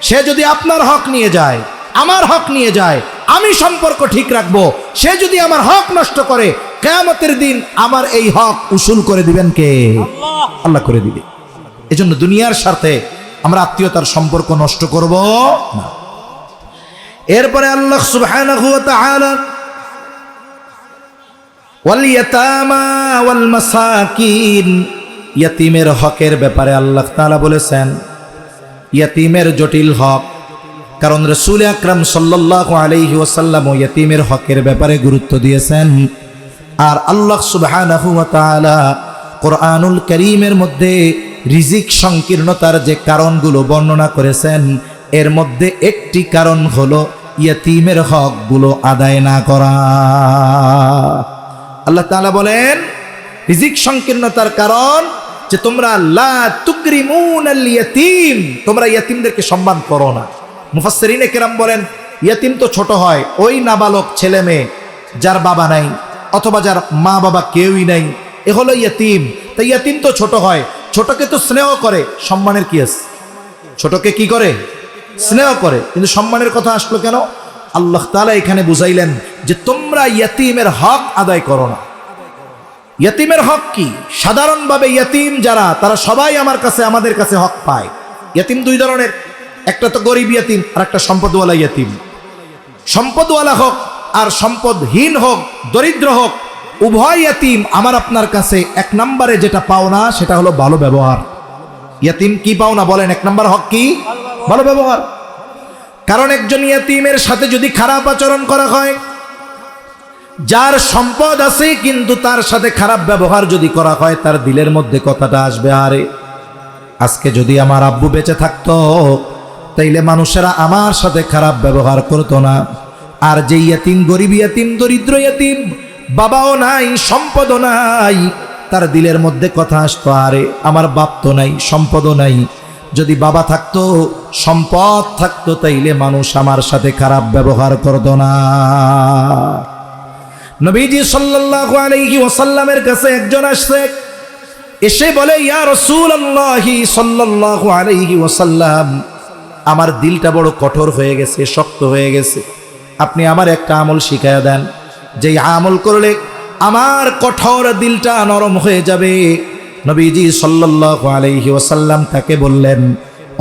সে যদি আপনার হক নিয়ে যায়, আমার হক নিয়ে যায়, আমি সম্পর্ক ঠিক রাখবো। সে যদি আমার হক নষ্ট করে, কিয়ামতের দিন আমার এই হক উসুল করে দিবেন কে? আল্লাহ করে দিবে। এজন্য দুনিয়ার স্বার্থে আমরা আত্মীয়তার সম্পর্ক নষ্ট করব না। এরপরে আল্লাহ সুবহানাহু ওয়া তাআলা ওয়াল ইয়াতামা ওয়াল মাসাকিন, ইয়াতিমের হকের ব্যাপারে আল্লাহ তাআলা বলেছেন ইয়াতিমের জটিল হক। কারণ রাসূল আকরাম সাল্লাল্লাহু আলাইহি ওয়াসাল্লাম ইয়াতিমের হকের ব্যাপারে গুরুত্ব দিয়েছেন। আর আল্লাহ সুবহানাহু ওয়া তাআলা কোরআনুল কারীমের মধ্যে রিজিক সংকীর্ণতার যে কারণগুলো বর্ণনা করেছেন, এর মধ্যে একটি কারণ হলো ইয়াতিমের হকগুলো আদায় না করা। আল্লাহ তাআলা বলেন রিজিক সংকীর্ণতার কারণ যে তোমরা লা তুকরিমুনাল ইয়াতীম, তোমরা ইয়াতিমদেরকে সম্মান করো না। মুফাসসিরিনে কেরাম বলেন ইয়াতিম তো ছোট হয় ওই নাবালক ছেলে মেয়ে যার বাবা নাই অথবা যার মা বাবা কেউই নাই, এ হলো ইয়াতিম। তাই ইয়াতিম তো ছোট হয়, ছোটকে তো স্নেহ করে, সম্মানের কি আছে? ছোটকে কি করে? স্নেহ করে। কিন্তু সম্মানের কথা আসলো কেন? আল্লাহ তাআলা এখানে বুঝাইলেন যে তোমরা ইয়াতিমের হক আদায় করো না। ইয়াতিমের হক কি? সাধারণভাবে ইয়াতিম যারা, তারা সবাই আমাদের কাছে হক পায়। ইয়াতিম দুই ধরনের, একটা তো গরিব ইয়াতিম আর একটা সম্পদওয়ালা ইয়াতিম। সম্পদওয়ালা হোক আর সম্পদহীন হোক, দরিদ্র হোক, উভয় ইয়াতিম আমার আপনার কাছে এক নম্বরে যেটা পাওনা সেটা হলো ভালো ব্যবহার। ইয়াতিম কি পাওনা বলেন? এক নম্বর হক কি? ভালো ব্যবহার। কারণ একজন ইয়াতিমের সাথে যদি খারাপ আচরণ করা হয়, যার সম্পদ আছে কিন্তু তার সাথে খারাপ ব্যবহার যদি করা হয়, তার দিলের মধ্যে কথাটা আসবে, আরে আজকে যদি আমার আব্বু বেঁচে থাকতো তাইলে মানুষেরা আমার সাথে খারাপ ব্যবহার করতো না। আর যে ইয়াতিম, গরিব ইয়াতিম, দরিদ্র ইয়াতিম, বাবাও নাই সম্পদও নাই, তার দিলের মধ্যে কথা আসতো, আরে আমার বাপ তো নাই, সম্পদও নাই, যদি বাবা থাকতো, সম্পদ থাকতো, তাইলে মানুষ আমার সাথে খারাপ ব্যবহার করতো না। নবীজি সাল্লাল্লাহু আলাইহি ওয়াসাল্লামের কাছে একজন আসছে, এসে বলে ইয়া রাসূলুল্লাহ সাল্লাল্লাহু আলাইহি ওয়াসাল্লাম, আমার দিলটা বড় কঠোর হয়ে গেছে, শক্ত হয়ে গেছে, আপনি আমার একটা আমল শিখায়া দেন, যেই আমল করলে আমার কঠোর দিলটা নরম হয়ে যাবে। নবীজি সাল্লাল্লাহু আলাইহি ওয়াসাল্লাম তাকে বললেন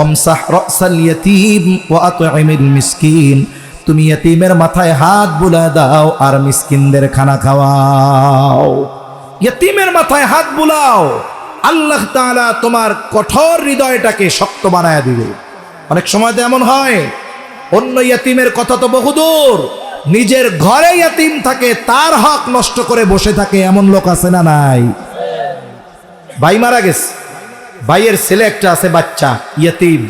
আমসাহ রাসাল ইয়াতীম ওয়া আত'ইমিল মিসকিন, তুমি ইয়াতীমের মাথায় হাত বুলায় দাও আর মিসকিনদের খানা খাওয়াও। ইয়াতীমের মাথায় হাত বুলাও, আল্লাহ তাআলা তোমার কঠোর হৃদয়টাকে শক্ত বানায় দিবে। অনেক সময় তো এমন হয়, অন্য ইয়াতীমের কথা তো বহুদূর, নিজের ঘরে ইয়াতীম থাকে, তার হক নষ্ট করে বসে থাকে, এমন লোক আছে না নাই? ভাই মারা গেছে, ভাইয়ের ছেলে একটা আছে বাচ্চা ইয়াতীম,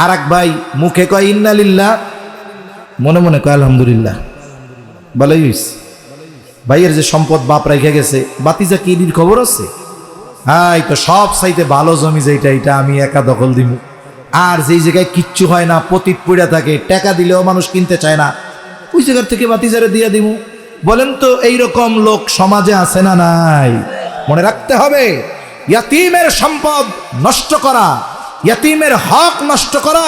আর এক ভাই মুখে কয় ইন্না লিল্লাহ, মনে মনে কয় আলহামদুলিল্লাহ, ভালোই হইছে। ভাইয়ের যে সম্পদ বাপ রেখে গেছে, বাতিজা কিনির খবর আছে? হ্যাঁ, তো সব চাইতে ভালো জমি যেটা, এটা আমি একা দখল দিব। আর যেই জায়গায় কিচ্ছু হয় না, পতিত পড়ে থাকে, টাকা দিলেও মানুষ কিনতে চায় না, ওই জায়গার থেকে বাতিজারে দিয়ে দিব। বলেন তো এইরকম লোক সমাজে আছে না নাই? মনে রাখতে হবে, ইয়াতীমের সম্পদ নষ্ট করা, ইয়াতীমের হক নষ্ট করা,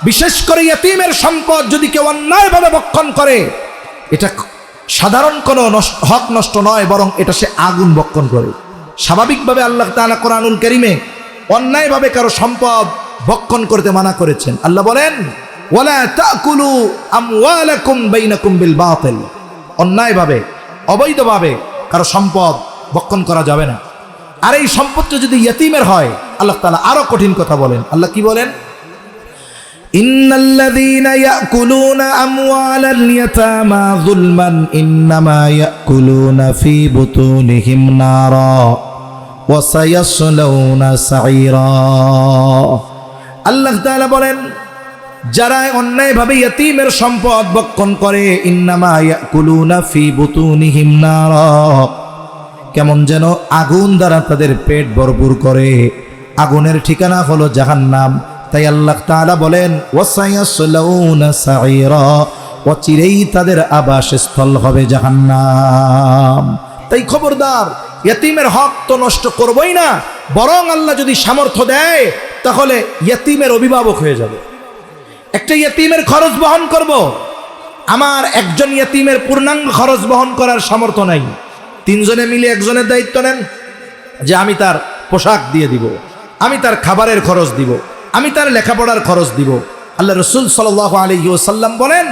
বিশেষ করে ইয়াতীমের সম্পদ যদি কেউ অন্যায়ভাবে ভক্ষণ করে, এটা সাধারণ কোনো হক নষ্ট নয়, বরং এটা সে আগুন ভক্ষণ করে। স্বাভাবিকভাবে আল্লাহ তাআলা কোরআনুল কারীমে অন্যায়ভাবে কারো সম্পদ ভক্ষণ করতে মানা করেছেন। আল্লাহ বলেন ওয়ালা তাকুলু আমওয়ালাকুম বাইনাকুম বিল বাতিল, অন্যায়ভাবে অবৈধভাবে কারো সম্পদ ভক্ষণ করা যাবে না। আর এই সম্পদটা যদি ইয়াতীমের হয়, আল্লাহ তাআলা আরো কঠিন কথা বলেন। আল্লাহ কি বলেন? ইন্নাল্লাযীনা ইয়াকুলুনা আমওয়ালাল ইয়াতামা যুলমান ইন্নামা ইয়াকুলুনা ফী বুতুনিহিম নারা ওয়া সায়াসলাউনা সাঈরা। আল্লাহ তাআলা বলেন, যারা অন্যায়ভাবে ইয়াতীমের সম্পদ ভক্ষণ করে, ইন্নামা ইয়াকুলুনা ফী বুতুনিহিম নারা, কেমন যেন আগুন দ্বারা তাদের পেট ভরপুর করে, আগুনের ঠিকানা হলো জাহান্নাম। তাই আল্লাহ তাআলা বলেন ওয়াসায়াসলাউনা সাঈরা, অচিরেই তাদের আবাসস্থল হবে জাহান্নাম। তাই খবরদার, ইয়তিমের হক তো নষ্ট করবই না, বরং আল্লাহ যদি সামর্থ্য দেয় তাহলে ইয়তিমের অভিভাবক হয়ে যাবে। একটা ইয়তিমের খরচ বহন করব। আমার একজন ইয়তিমের পূর্ণাঙ্গ খরচ বহন করার সামর্থ্য নাই, তিনজনে মিলে একজনের দায়িত্ব নেন যে আমি তার পোশাক দিয়ে দিব, আমি তার খাবারের খরচ দিব, আমি তার লেখাপড়ার খরচ দিব। আল্লাহ রাসূল সাল্লাল্লাহু আলাইহি ওয়াসাল্লাম বলেন,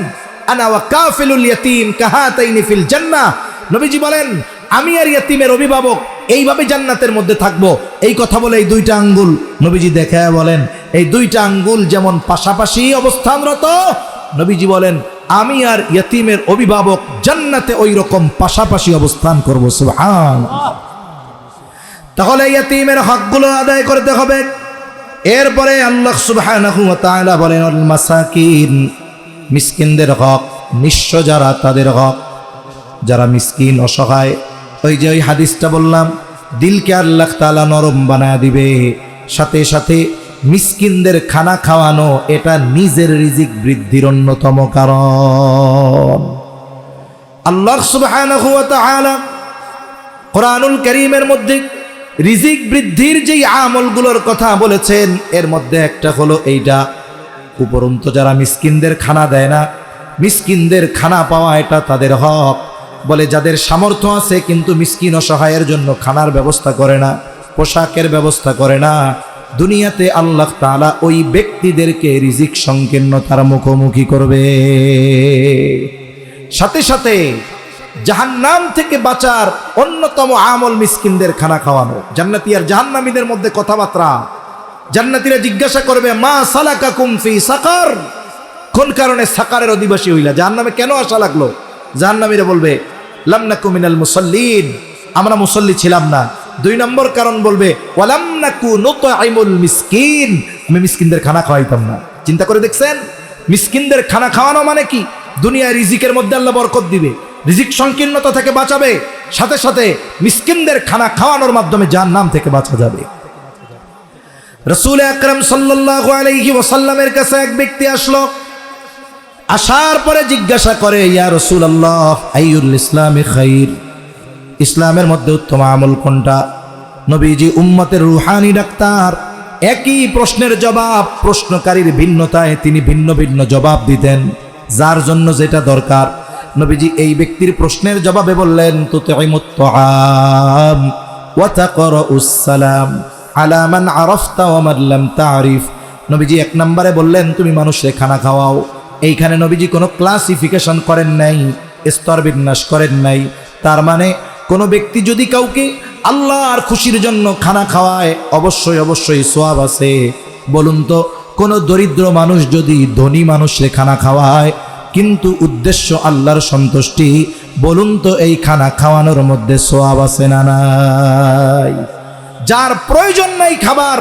আনা ওয়া কাফিলুল ইয়াতীম কাহাতাইনি ফিল জান্নাহ। নবীজি বলেন, আমি আর ইয়তিমের অভিভাবক এইভাবে জান্নাতের মধ্যে থাকবো। এই কথা বলে এই দুইটা আঙ্গুল নবীজি দেখায় বলেন, এই দুইটা আঙ্গুল যেমন পাশাপাশি অবস্থানরত, নবীজি বলেন আমি আর ইয়তিমের অভিভাবক জান্নাতে ওই রকম পাশাপাশি অবস্থান করব। সুবহানাল্লাহ। তাহলে ইয়তিমের হকগুলো আদায় করতে হবে। এরপরে আল্লাহ সুবহানাহু ওয়া তাআলা বলেন, আল মাসাকিন, মিসকিনদের হক, নিঃস্ব যারা তাদের হক, যারা মিসকিন অসহায়। ওই যে ওই হাদিসটা বললাম, দিলকে আল্লাহ তাআলা নরম বানায় দিবে, সাথে সাথে মিসকিনদের খানা খাওয়ানো এটা নিজের রিজিক বৃদ্ধির অন্যতম কারণ। আল্লাহ সুবহানাহু ওয়া তাআলা কোরআনুল কারীমের মধ্যে রিজিক বৃদ্ধির যেই আমলগুলোর কথা বলেছেন, এর মধ্যে একটা হলো এইটা। উপরন্তু যারা মিসকিনদের খানা দেয় না, মিসকিনদের খানা পাওয়া এটা তাদের হক। বলে যাদের সামর্থ্য আছে কিন্তু মিসকিন অসহায়ের জন্য খানার ব্যবস্থা করে না, পোশাকের ব্যবস্থা করে না, দুনিয়াতে আল্লাহ তাআলা ওই ব্যক্তিদেরকে রিজিক সংকীর্ণতার মুখোমুখি করবে। সাথে সাথে জাহান্নাম থেকে বাঁচার অন্যতম আমল মিসকিনদের খানা খাওয়ানো। জান্নাতি আর জাহান্নামীদের মধ্যে কথাবার্তা। জান্নাতীরা জিজ্ঞাসা করবে, মা সালাকাকুম ফি সাকার, কোন কারণে সাকারের অধিবাসী হইলা, জাহান্নামে কেন আসা লাগলো? জাহান্নামীরা বলবে, লাম নাকু মিনাল মুসাল্লিন, আমরা মুসল্লি ছিলাম না। 2 নম্বর কারণ বলবে, ওয়ালাম নাকু নুতঈমুল মিসকিন, আমি মিসকিনদের খানা খাওয়াইতাম না। চিন্তা করে দেখছেন, মিসকিনদের খানা খাওয়ানো মানে কি? দুনিয়ায় রিজিকের মধ্যে আল্লাহ বরকত দিবে, রিজিক সংকীর্ণতা থেকে বাঁচাবে, সাথে সাথে মিসকিনদের খানা খাওয়ানোর মাধ্যমে জাহান্নাম থেকে বাঁচা যাবে। রাসূল আকরাম সাল্লাল্লাহু আলাইহি ওয়াসাল্লামের কাছে এক ব্যক্তি আসলো। আসার পরে জিজ্ঞাসা করে, ইয়া রাসূলুল্লাহ, আইয়ুল ইসলামি খাইর, ইসলামের মধ্যে উত্তম আমল কোনটা? নবীজি উম্মতের রুহানি ডাক্তার, একই প্রশ্নের জবাব প্রশ্নকারীর ভিন্নতায় তিনি ভিন্ন ভিন্ন জবাব দিতেন, যার জন্য যেটা দরকার। নবীজি এই ব্যক্তির প্রশ্নের জবাবে বললেন, তুতঈমুত তাআম ওয়া তাকরাউস সালাম আলা মান আরাফতা ওয়া মান লাম তারিফ। নবীজি 1 নম্বরে বললেন, তুমি মানুষকে খানা খাওয়াও। এইখানে নবীজি কোনো ক্লাসিফিকেশন করেন নাই, স্তর বিন্যাস করেন নাই। তার মানে কোনো ব্যক্তি যদি কাউকে আল্লাহর খুশির জন্য খানা খাওয়ায়, অবশ্যই অবশ্যই সওয়াব আছে। বলুন তো, কোনো দরিদ্র মানুষ যদি ধনী মানুষকে খানা খাওয়ায় কিন্তু উদ্দেশ্য আল্লাহর সন্তুষ্টি, বলুন তো এই খানা খাওয়ানোর মধ্যে সওয়াব আছে না নাই? যার প্রয়োজন নাই খাবার,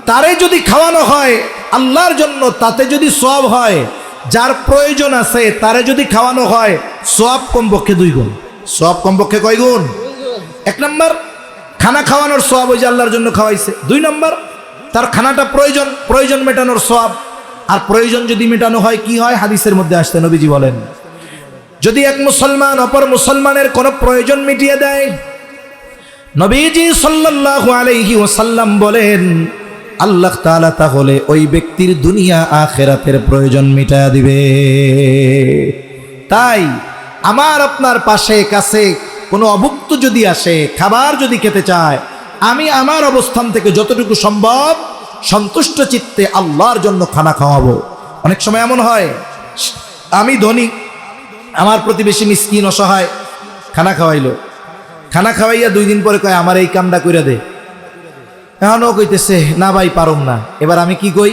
তারে যদি খাওয়ানো হয় আল্লাহর জন্য, তাতে যদি সওয়াব হয়। যার প্রয়োজন আছে তারে যদি খাওয়ানো হয়, সওয়াব কমপক্ষে 2 গুণ। সওয়াব কমপক্ষে কয় গুণ? 1 নম্বর, খানা খাওয়ানোর সওয়াব, ওই যে আল্লাহর জন্য খাওয়াইছে। 2 নম্বর, তার খানাটা প্রয়োজন মেটানোর সওয়াব। আর প্রয়োজন যদি মেটানো হয়, কি হয়? হাদিসের মধ্যে আসছে, নবীজি বলেন, যদি এক মুসলমান অপর মুসলমানের কোনো প্রয়োজন মিটিয়ে দেয়, নবীজি সাল্লাল্লাহু আলাইহি ওয়াসাল্লাম বলেন, আল্লাহ তাআলা তাহলে ওই ব্যক্তির দুনিয়া আখিরাতের প্রয়োজন মিটায়া দিবে। তাই আমার আপনার পাশে কাছে কোনো অভুক্ত যদি আসে, খাবার যদি খেতে চায়, আমি আমার অবস্থান থেকে যতটুকু সম্ভব সন্তুষ্ট চিত্তে আল্লাহর জন্য খানা খাওয়াবো। অনেক সময় এমন হয়, আমি ধনী, আমার প্রতিবেশী মিসকিন অসহায়, খানা খাওয়াইলো, খানা খাওয়াইয়া 2 দিন পরে কয়, আমার এই কামটা কইরা দে। এখনও কইতেছে, না ভাই পারুম না। এবার আমি কি কই,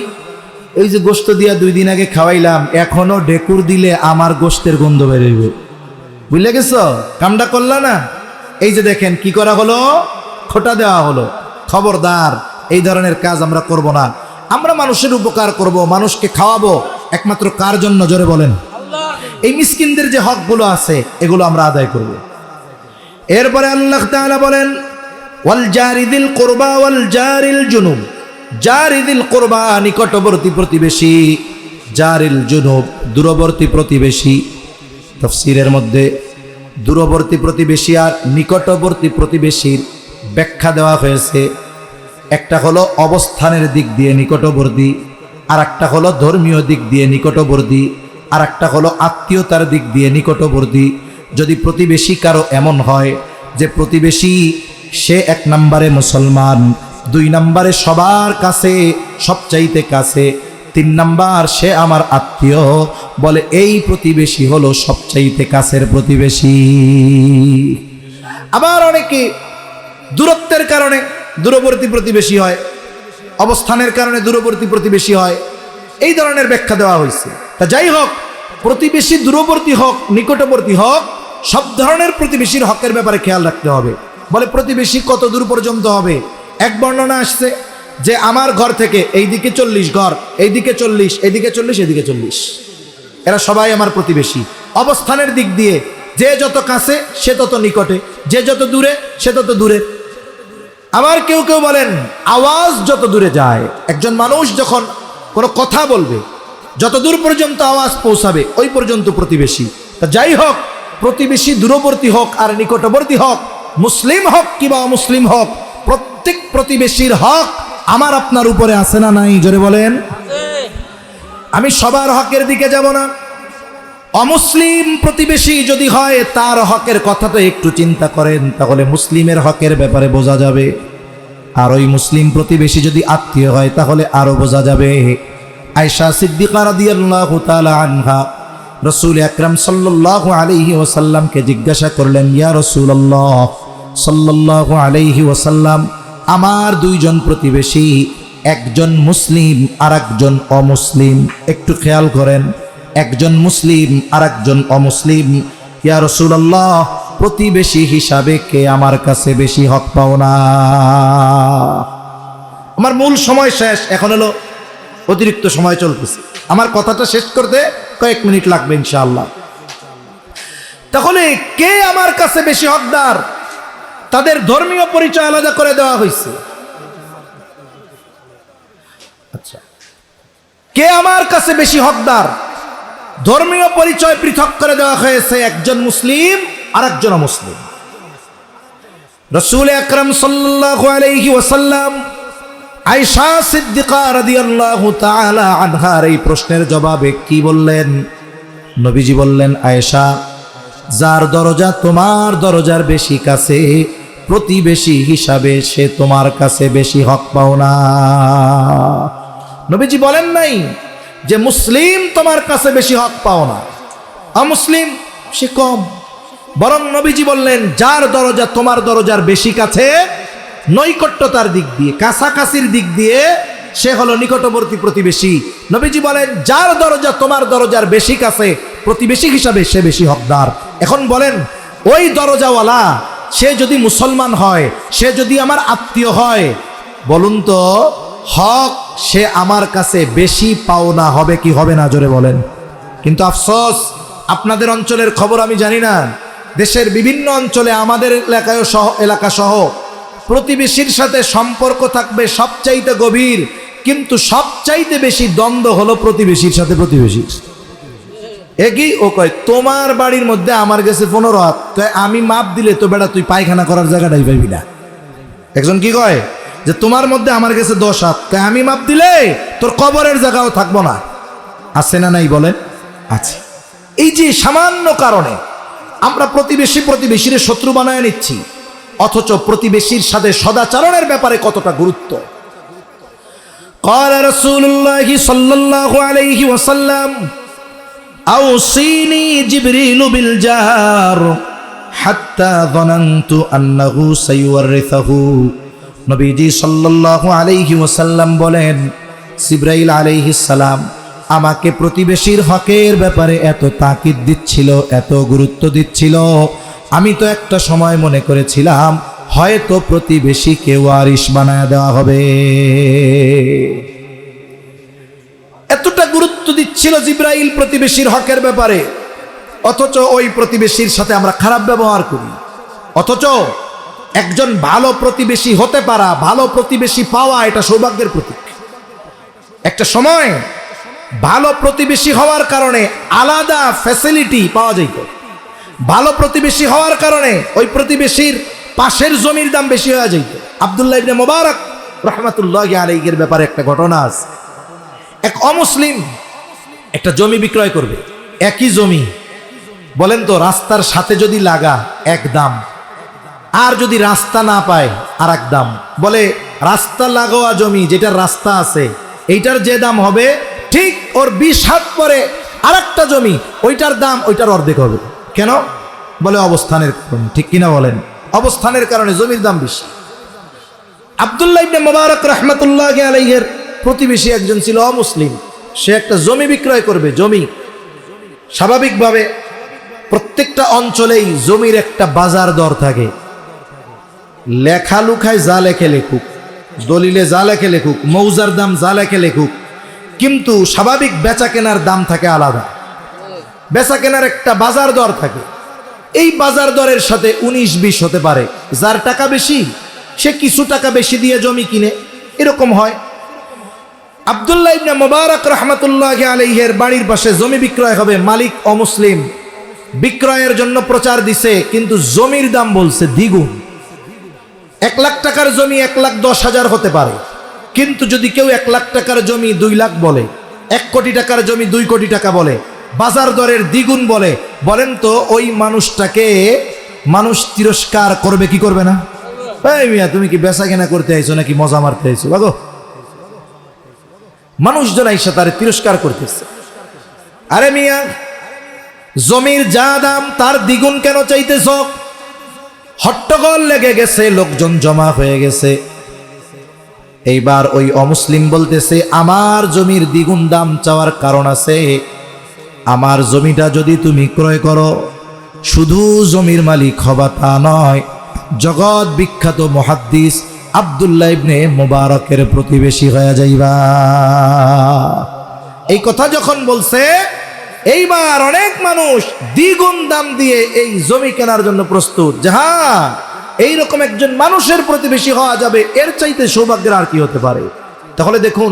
এই যে গোশত দিয়া 2 দিন আগে খাওয়াইলাম, এখনো ডেকুর দিলে আমার গোশতের গন্ধ বেরোইব। বুঝলে গেছ, কামটা করলা না? এই যে দেখেন কি করা হলো, খোটা দেওয়া হলো। খবরদার, এই ধরনের কাজ আমরা করব না। আমরা মানুষের উপকার করব, মানুষকে খাওয়াবো, একমাত্র কার জন্য? জোরে বলেন। এই মিসকিনদের যে হকগুলো আছে এগুলো আমরা আদায় করব। এরপরে আল্লাহ তাআলা বলেন, ওয়াল জারিদিল কুরবা ওয়াল জারিল জুনুব। জারিদিল কুরবা নিকটবর্তী প্রতিবেশী, জারিল জুনুব দূরবর্তী প্রতিবেশী। তাফসীরের মধ্যে দূরবর্তী প্রতিবেশী আর নিকটবর্তী প্রতিবেশীর ব্যাখ্যা দেওয়া হয়েছে। একটা হলো অবস্থানের দিক দিয়ে নিকটবর্তী, আর একটা হলো ধর্মীয় দিক দিয়ে নিকটবর্তী, আর একটা হলো আত্মীয়তার দিক দিয়ে নিকটবর্তী। যদি প্রতিবেশী কারো এমন হয় যে প্রতিবেশী সে 1 নম্বরে মুসলমান, 2 নম্বরে সবার কাছে সবচাইতে কাছে, 3 নম্বর সে আমার আত্মীয়, বলে এই প্রতিবেশী হলো সবচাইতে কাছের প্রতিবেশী। আবার অনেকে দূরত্বের কারণে দূরবর্তী প্রতিবেশী হয়, অবস্থানের কারণে দূরবর্তী প্রতিবেশী হয়, এই ধরনের ব্যাখ্যা দেওয়া হয়েছে। তা যাই হোক, প্রতিবেশী দূরবর্তী হোক নিকটবর্তী হোক, সব ধরনের প্রতিবেশীর হকের ব্যাপারে খেয়াল রাখতে হবে। বলে প্রতিবেশী কত দূর পর্যন্ত হবে? এক বর্ণনা আসছে যে আমার ঘর থেকে এইদিকে 40 ঘর, এইদিকে 40, এইদিকে 40, এইদিকে 40, এরা সবাই আমার প্রতিবেশী। অবস্থানের দিক দিয়ে যে যত কাছে সে তত নিকটে, যে যত দূরে সে তত দূরে। আবার কেউ কেউ বলেন আওয়াজ যত দূরে যায়, একজন মানুষ যখন কোনো কথা বলবে যত দূর পর্যন্ত আওয়াজ পৌঁছাবে ওই পর্যন্ত প্রতিবেশী। তা যাই হোক, প্রতিবেশী দূরবর্তী হোক আর নিকটবর্তী হোক, মুসলিম হোক কিংবা অমুসলিম হোক, প্রত্যেক প্রতিবেশীর হক আমার আপনার উপরে আছে না নাই? জোরে বলেন। আমি সবার হকের দিকে যাব না। অমুসলিম প্রতিবেশী যদি হয় তার হকের কথা তো একটু চিন্তা করেন, তাহলে মুসলিমের হকের ব্যাপারে বোঝা যাবে। আর ওই মুসলিম প্রতিবেশী যদি আত্মীয় হয় তাহলে আরো বোঝা যাবে। আয়েশা সিদ্দিকা রাদিয়াল্লাহু তাআলা আনহা রাসূল আকরাম সাল্লাল্লাহু আলাইহি ওয়াসাল্লামকে জিজ্ঞাসা করলেন, ইয়া রাসূলুল্লাহ সাল্লাল্লাহু আলাইহি ওয়াসাল্লাম, আমার 2 জন প্রতিবেশী, একজন মুসলিম আর একজন অমুসলিম। একটু খেয়াল করেন, একজন মুসলিম আর একজন অমুসলিম। ইয়া রাসূলুল্লাহ, প্রতিবেশী হিসাবে কে আমার কাছে বেশি হক পাও না? আমার মূল সময় শেষ, এখন হলো অতিরিক্ত সময় চলতেছে। আমার কথাটা শেষ করতে কয়েক মিনিট লাগবে ইনশাআল্লাহ। তাহলে কে আমার কাছে বেশি হকদার? তাদের ধর্মীয় পরিচয় আলাদা করে দেওয়া হয়েছে। আচ্ছা, কে আমার কাছে বেশি হকদার? ধর্মীয় পরিচয় পৃথক করে দেওয়া হয়েছে, একজন মুসলিম আর একজন অমুসলিম। রাসূল আকরাম সাল্লাল্লাহু আলাইহি ওয়াসাল্লাম আয়েশা সিদ্দিকা রাদিয়াল্লাহু তাআলা আনহার এই প্রশ্নের জবাবে কি বললেন? নবীজি বললেন, আয়েশা, যার দরজা তোমার দরজার বেশি কাছে, প্রতিবেশী হিসাবে সে তোমার কাছে বেশি হক পাও না। নবীজি বলেন নাই যে মুসলিম তোমার কাছে বেশি হক পাও না, অমুসলিম সে কম। বরং নবীজি বললেন, যার দরজা তোমার দরজার বেশি কাছে, নৈকট্যতার দিক দিয়ে, কাছাকাছির দিক দিয়ে সে হলো নিকটবর্তী প্রতিবেশী। নবীজি বলেন, যার দরজা তোমার দরজার বেশি কাছে, প্রতিবেশী হিসাবে সে বেশি হকদার। এখন বলেন, ওই দরজাওয়ালা সে যদি মুসলমান হয়, সে যদি আমার আত্মীয় হয়, বলুন তো হক সে আমার কাছে বেশি পাওনা হবে কি হবে না? জোরে বলেন। কিন্তু আফসোস, আপনাদের অঞ্চলের খবর আমি জানি না, দেশের বিভিন্ন অঞ্চলে, আমাদের এলাকায় সহ, এলাকা সহ প্রতিবেশীর সাথে সম্পর্ক থাকবে সবচাইতে গভীর, কিন্তু সবচাইতে বেশি দ্বন্দ্ব হলো প্রতিবেশীর সাথে প্রতিবেশীর। একই ও কয়, তোমার বাড়ির মধ্যে আমার গেছে 15 হাত, আমি মাপ দিলে তো বেটা তুই পায়খানা করার জায়গাটাই পাইবি না। একজন কি কয় যে তোমার মধ্যে আমার গেছে 10 হাত, আমি মাপ দিলে তোর কবরের জায়গাও থাকবো না। আছে না নাই বলেন? আছে। এই যে সামান্য কারণে আমরা প্রতিবেশীর শত্রু বানায় নিচ্ছি, অথচ প্রতিবেশীর সাথে সদাচরণের ব্যাপারে কতটা গুরুত্ব। قال رسول الله صلى الله عليه وسلم أوصيني جبريل بالجار حتى ظننت أنه سيورثه। নবীজি সাল্লাল্লাহু আলাইহি ওয়াসাল্লাম বলেন, জিবরাইল আলাইহিস সালাম আমাকে প্রতিবেশীর হকের ব্যাপারে এত তাকিদ দিচ্ছিল, এত গুরুত্ব দিচ্ছিল, আমি তো একটা সময় মনে করেছিলাম হয়তো প্রতিবেশীকে ওয়ারিশ বানায় দেওয়া হবে। এতটা গুরুত্ব দিচ্ছিল জিবরাইল প্রতিবেশীর হকের ব্যাপারে, অথচ ওই প্রতিবেশীর সাথে আমরা খারাপ ব্যবহার করি। অথচ একজন ভালো প্রতিবেশী হতে পারা, ভালো প্রতিবেশী পাওয়া, এটা সৌভাগ্যের প্রতীক। একটা সময় ভালো প্রতিবেশী হওয়ার কারণে আলাদা ফ্যাসিলিটি পাওয়া যেত। ভালো প্রতিবেশী হওয়ার কারণে ওই প্রতিবেশীর পাশের জমির দাম বেশি হয়ে যেত। আব্দুল্লাহ ইবনে মুবারক রাহমাতুল্লাহি আলাইহির ব্যাপারে একটা ঘটনা আছে। এক অমুসলিম একটা জমি বিক্রয় করবে, একই জমি, বলেন তো রাস্তার সাথে যদি লাগা এক দাম, আর যদি রাস্তা না পায় আর এক দাম। বলে রাস্তা লাগোয়া জমি, যেটার রাস্তা আছে এইটার যে দাম হবে, ঠিক ওর 20 হাত পরে আর একটা জমি, ওইটার দাম ওইটার অর্ধেক হবে। কেন? বলে অবস্থানের কারণে। ঠিক কিনা বলেন? অবস্থানের কারণে জমির দাম বেশি। আব্দুল্লাহ ইবনে মুবারক রাহমাতুল্লাহি আলাইহির প্রতিবেশী একজন ছিল অমুসলিম। সে একটা জমি বিক্রয় করবে। জমি স্বাভাবিকভাবে প্রত্যেকটা অঞ্চলেই জমির একটা বাজার দর থাকে। লেখালুখায় যা লেখে লেখুক, দলিলে যা লেখে লেখুক, মৌজার দাম যা লেখে লেখুক, কিন্তু স্বাভাবিক বেচা কেনার দাম থাকে আলাদা। বেচা কেনার একটা বাজার দর থাকে। এই বাজার দরের সাথে 19-20 হতে পারে। যার টাকা বেশি সে কিছু টাকা বেশি দিয়ে জমি কিনে, এরকম হয়। আব্দুল্লাহ ইবনে মুবারক রাহমাতুল্লাহি আলাইহির বাড়ির পাশে জমি বিক্রয় হবে। মালিক অমুসলিম, বিক্রয়ের জন্য প্রচার দিছে, কিন্তু জমির দাম বলছে দ্বিগুণ। 1 লাখ টাকার জমি 1,10,000 হতে পারে, কিন্তু যদি কেউ 1 লাখ টাকার জমি 2 লাখ বলে, 1 কোটি টাকার জমি 2 কোটি টাকা বলে, বাজার দরের দ্বিগুণ বলে, বলেন তো ওই মানুষটাকে মানুষ তিরস্কার করবে কি করবে না? এই মিয়া, তুমি কি বেচা কেনা করতে আইছো নাকি মজা মারতে আইছো? বাগো, মানুষজন আইসা তারে তিরস্কার করতেছে। আরে মিয়া, জমির যা দাম তার দ্বিগুণ কেন চাইতেছ? হট্টগোল লেগে গেছে, লোকজন জমা হয়ে গেছে। এইবার ওই অমুসলিম বলতেছে, আমার জমির দ্বিগুণ দাম চাওয়ার কারণ আছে। আমার জমিটা যদি তুমি ক্রয় করো, শুধু জমির মালিক হবা তা নয়, জগৎ বিখ্যাত মুহাদ্দিস আব্দুল্লাহ ইবনে মুবারকের প্রতিবেশী হয়ে যাইবা। এই কথা যখন বলছে, এইবার অনেক মানুষ দ্বিগুণ দাম দিয়ে এই জমি কেনার জন্য প্রস্তুত। যাহা এইরকম একজন মানুষের প্রতিবেশী হওয়া যাবে, এর চাইতে সৌভাগ্যের আর কি হতে পারে? তাহলে দেখুন,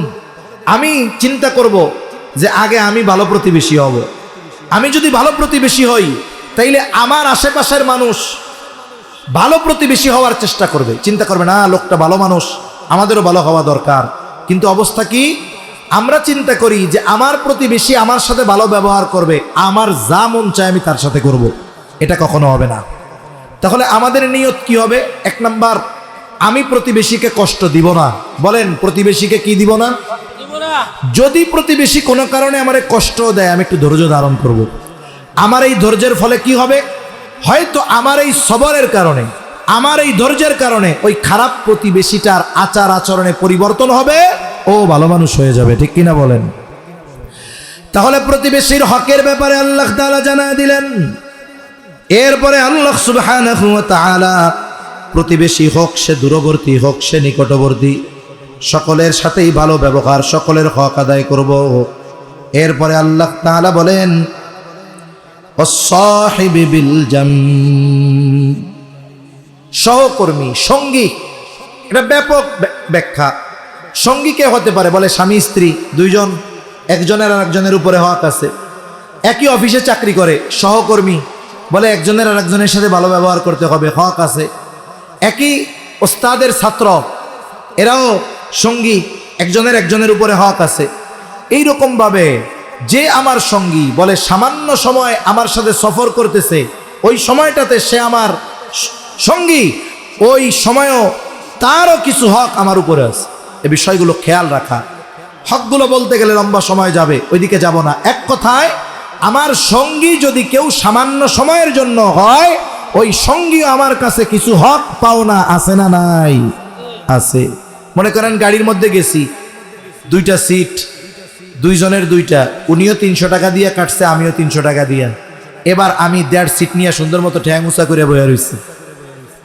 আমি চিন্তা করব যে আগে আমি ভালো প্রতিবেশী হব। আমি যদি ভালো প্রতিবেশী হই, তাইলে আমার আশেপাশের মানুষ ভালো প্রতিবেশী হওয়ার চেষ্টা করবে। চিন্তা করবে না, লোকটা ভালো মানুষ, আমাদেরও ভালো হওয়া দরকার। কিন্তু অবস্থা কি? আমরা চিন্তা করি যে আমার প্রতিবেশী আমার সাথে ভালো ব্যবহার করবে, আমার যা মন চায় আমি তার সাথে করব। এটা কখনো হবে না। তাহলে আমাদের নিয়ত কি হবে? 1 নাম্বার, আমি প্রতিবেশীকে কষ্ট দিব না। বলেন, প্রতিবেশীকে কি দিব না? যদি প্রতিবেশী কোনো কারণে আমারে কষ্ট দেয়, আমি একটু ধৈর্য ধারণ করব। আমার এই ধৈর্যের ফলে কি হবে? হয়তো আমার এই সবরের কারণে, আমার এই ধৈর্যের কারণে ওই খারাপ প্রতিবেশীটার আচার আচরণে পরিবর্তন হবে, ও ভালো মানুষ হয়ে যাবে। ঠিক কিনা বলেন? তাহলে প্রতিবেশীর হকের ব্যাপারে আল্লাহ তাআলা জানায় দিলেন। এরপরে আল্লাহ সুবহানাহু ওয়া তাআলা প্রতিবেশী হোক সে দূরবর্তী হোক সে নিকটবর্তী, সকলের সাথেই ভালো ব্যবহার, সকলের হক আদায় করব। এরপরে আল্লাহ তাআলা বলেন, ওয়াস-সাহিবি বিল জাম, সহকর্মী, সঙ্গী। এটা ব্যাপক ব্যাখ্যা। সঙ্গী কে হতে পারে? বলে স্বামী স্ত্রী দুইজন, একজনের আর একজনের উপরে হক আছে। একই অফিসে চাকরি করে, সহকর্মী, বলে একজনের আর একজনের সাথে ভালো ব্যবহার করতে হবে, হক আছে। একই ওস্তাদের ছাত্র, এরাও সঙ্গী, একজনের একজনের উপরে হক আছে। এইরকম ভাবে যে আমার সঙ্গী, বলে সামান্য সময় আমার সাথে সফর করতেছে, ওই সময়টাতে সে আমার সঙ্গী, ওই সময়ও তারও কিছু হক আমার উপরে আছে। এই বিষয়গুলো খেয়াল রাখা। হকগুলো বলতে গেলে লম্বা সময় যাবে, ওইদিকে যাব না। এক কথায়, আমার সঙ্গী যদি কেউ সামান্য সময়ের জন্য হয়, ওই সঙ্গী আমার কাছে কিছু হক পাওনা আছে না নাই? আছে। মনে করেন গাড়ির মধ্যে গেছি, 2টা সিট, 2 জনের 2টা, উনিও 300 টাকা দিয়ে কাটছে, আমিও 300 টাকা দিয়া। এবার আমি 1.5 সিট নিয়ে সুন্দর মতো ঠ্যাং উঁচা করে বসে রয়েছি।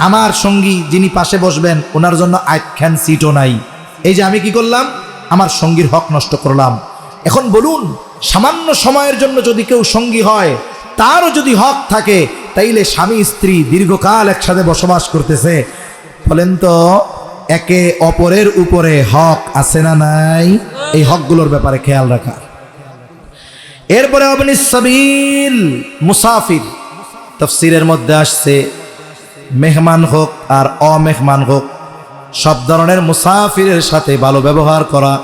আমার সঙ্গী যিনি পাশে বসবেন, ওনার জন্য আইখান সিটও নাই। এই যে আমি কি করলাম? আমার সঙ্গীর হক নষ্ট করলাম। এখন বলুন, সামান্য সময়ের জন্য যদি কেউ সঙ্গী হয়, তারও যদি হক থাকে, তাইলে স্বামী স্ত্রী দীর্ঘকাল একসাথে বসবাস করতেছে, বলেন তো একে অপরের উপরে হক আছে না নাই? এই হকগুলোর ব্যাপারে খেয়াল রাখা। এরপরে আপনি সাবিল, মুসাফির, তাফসীরের মধ্যে আসছে মেহমান হোক আর অমেহমান হোক, সব ধরনের মুসাফিরের সাথে ভালো ব্যবহার করা।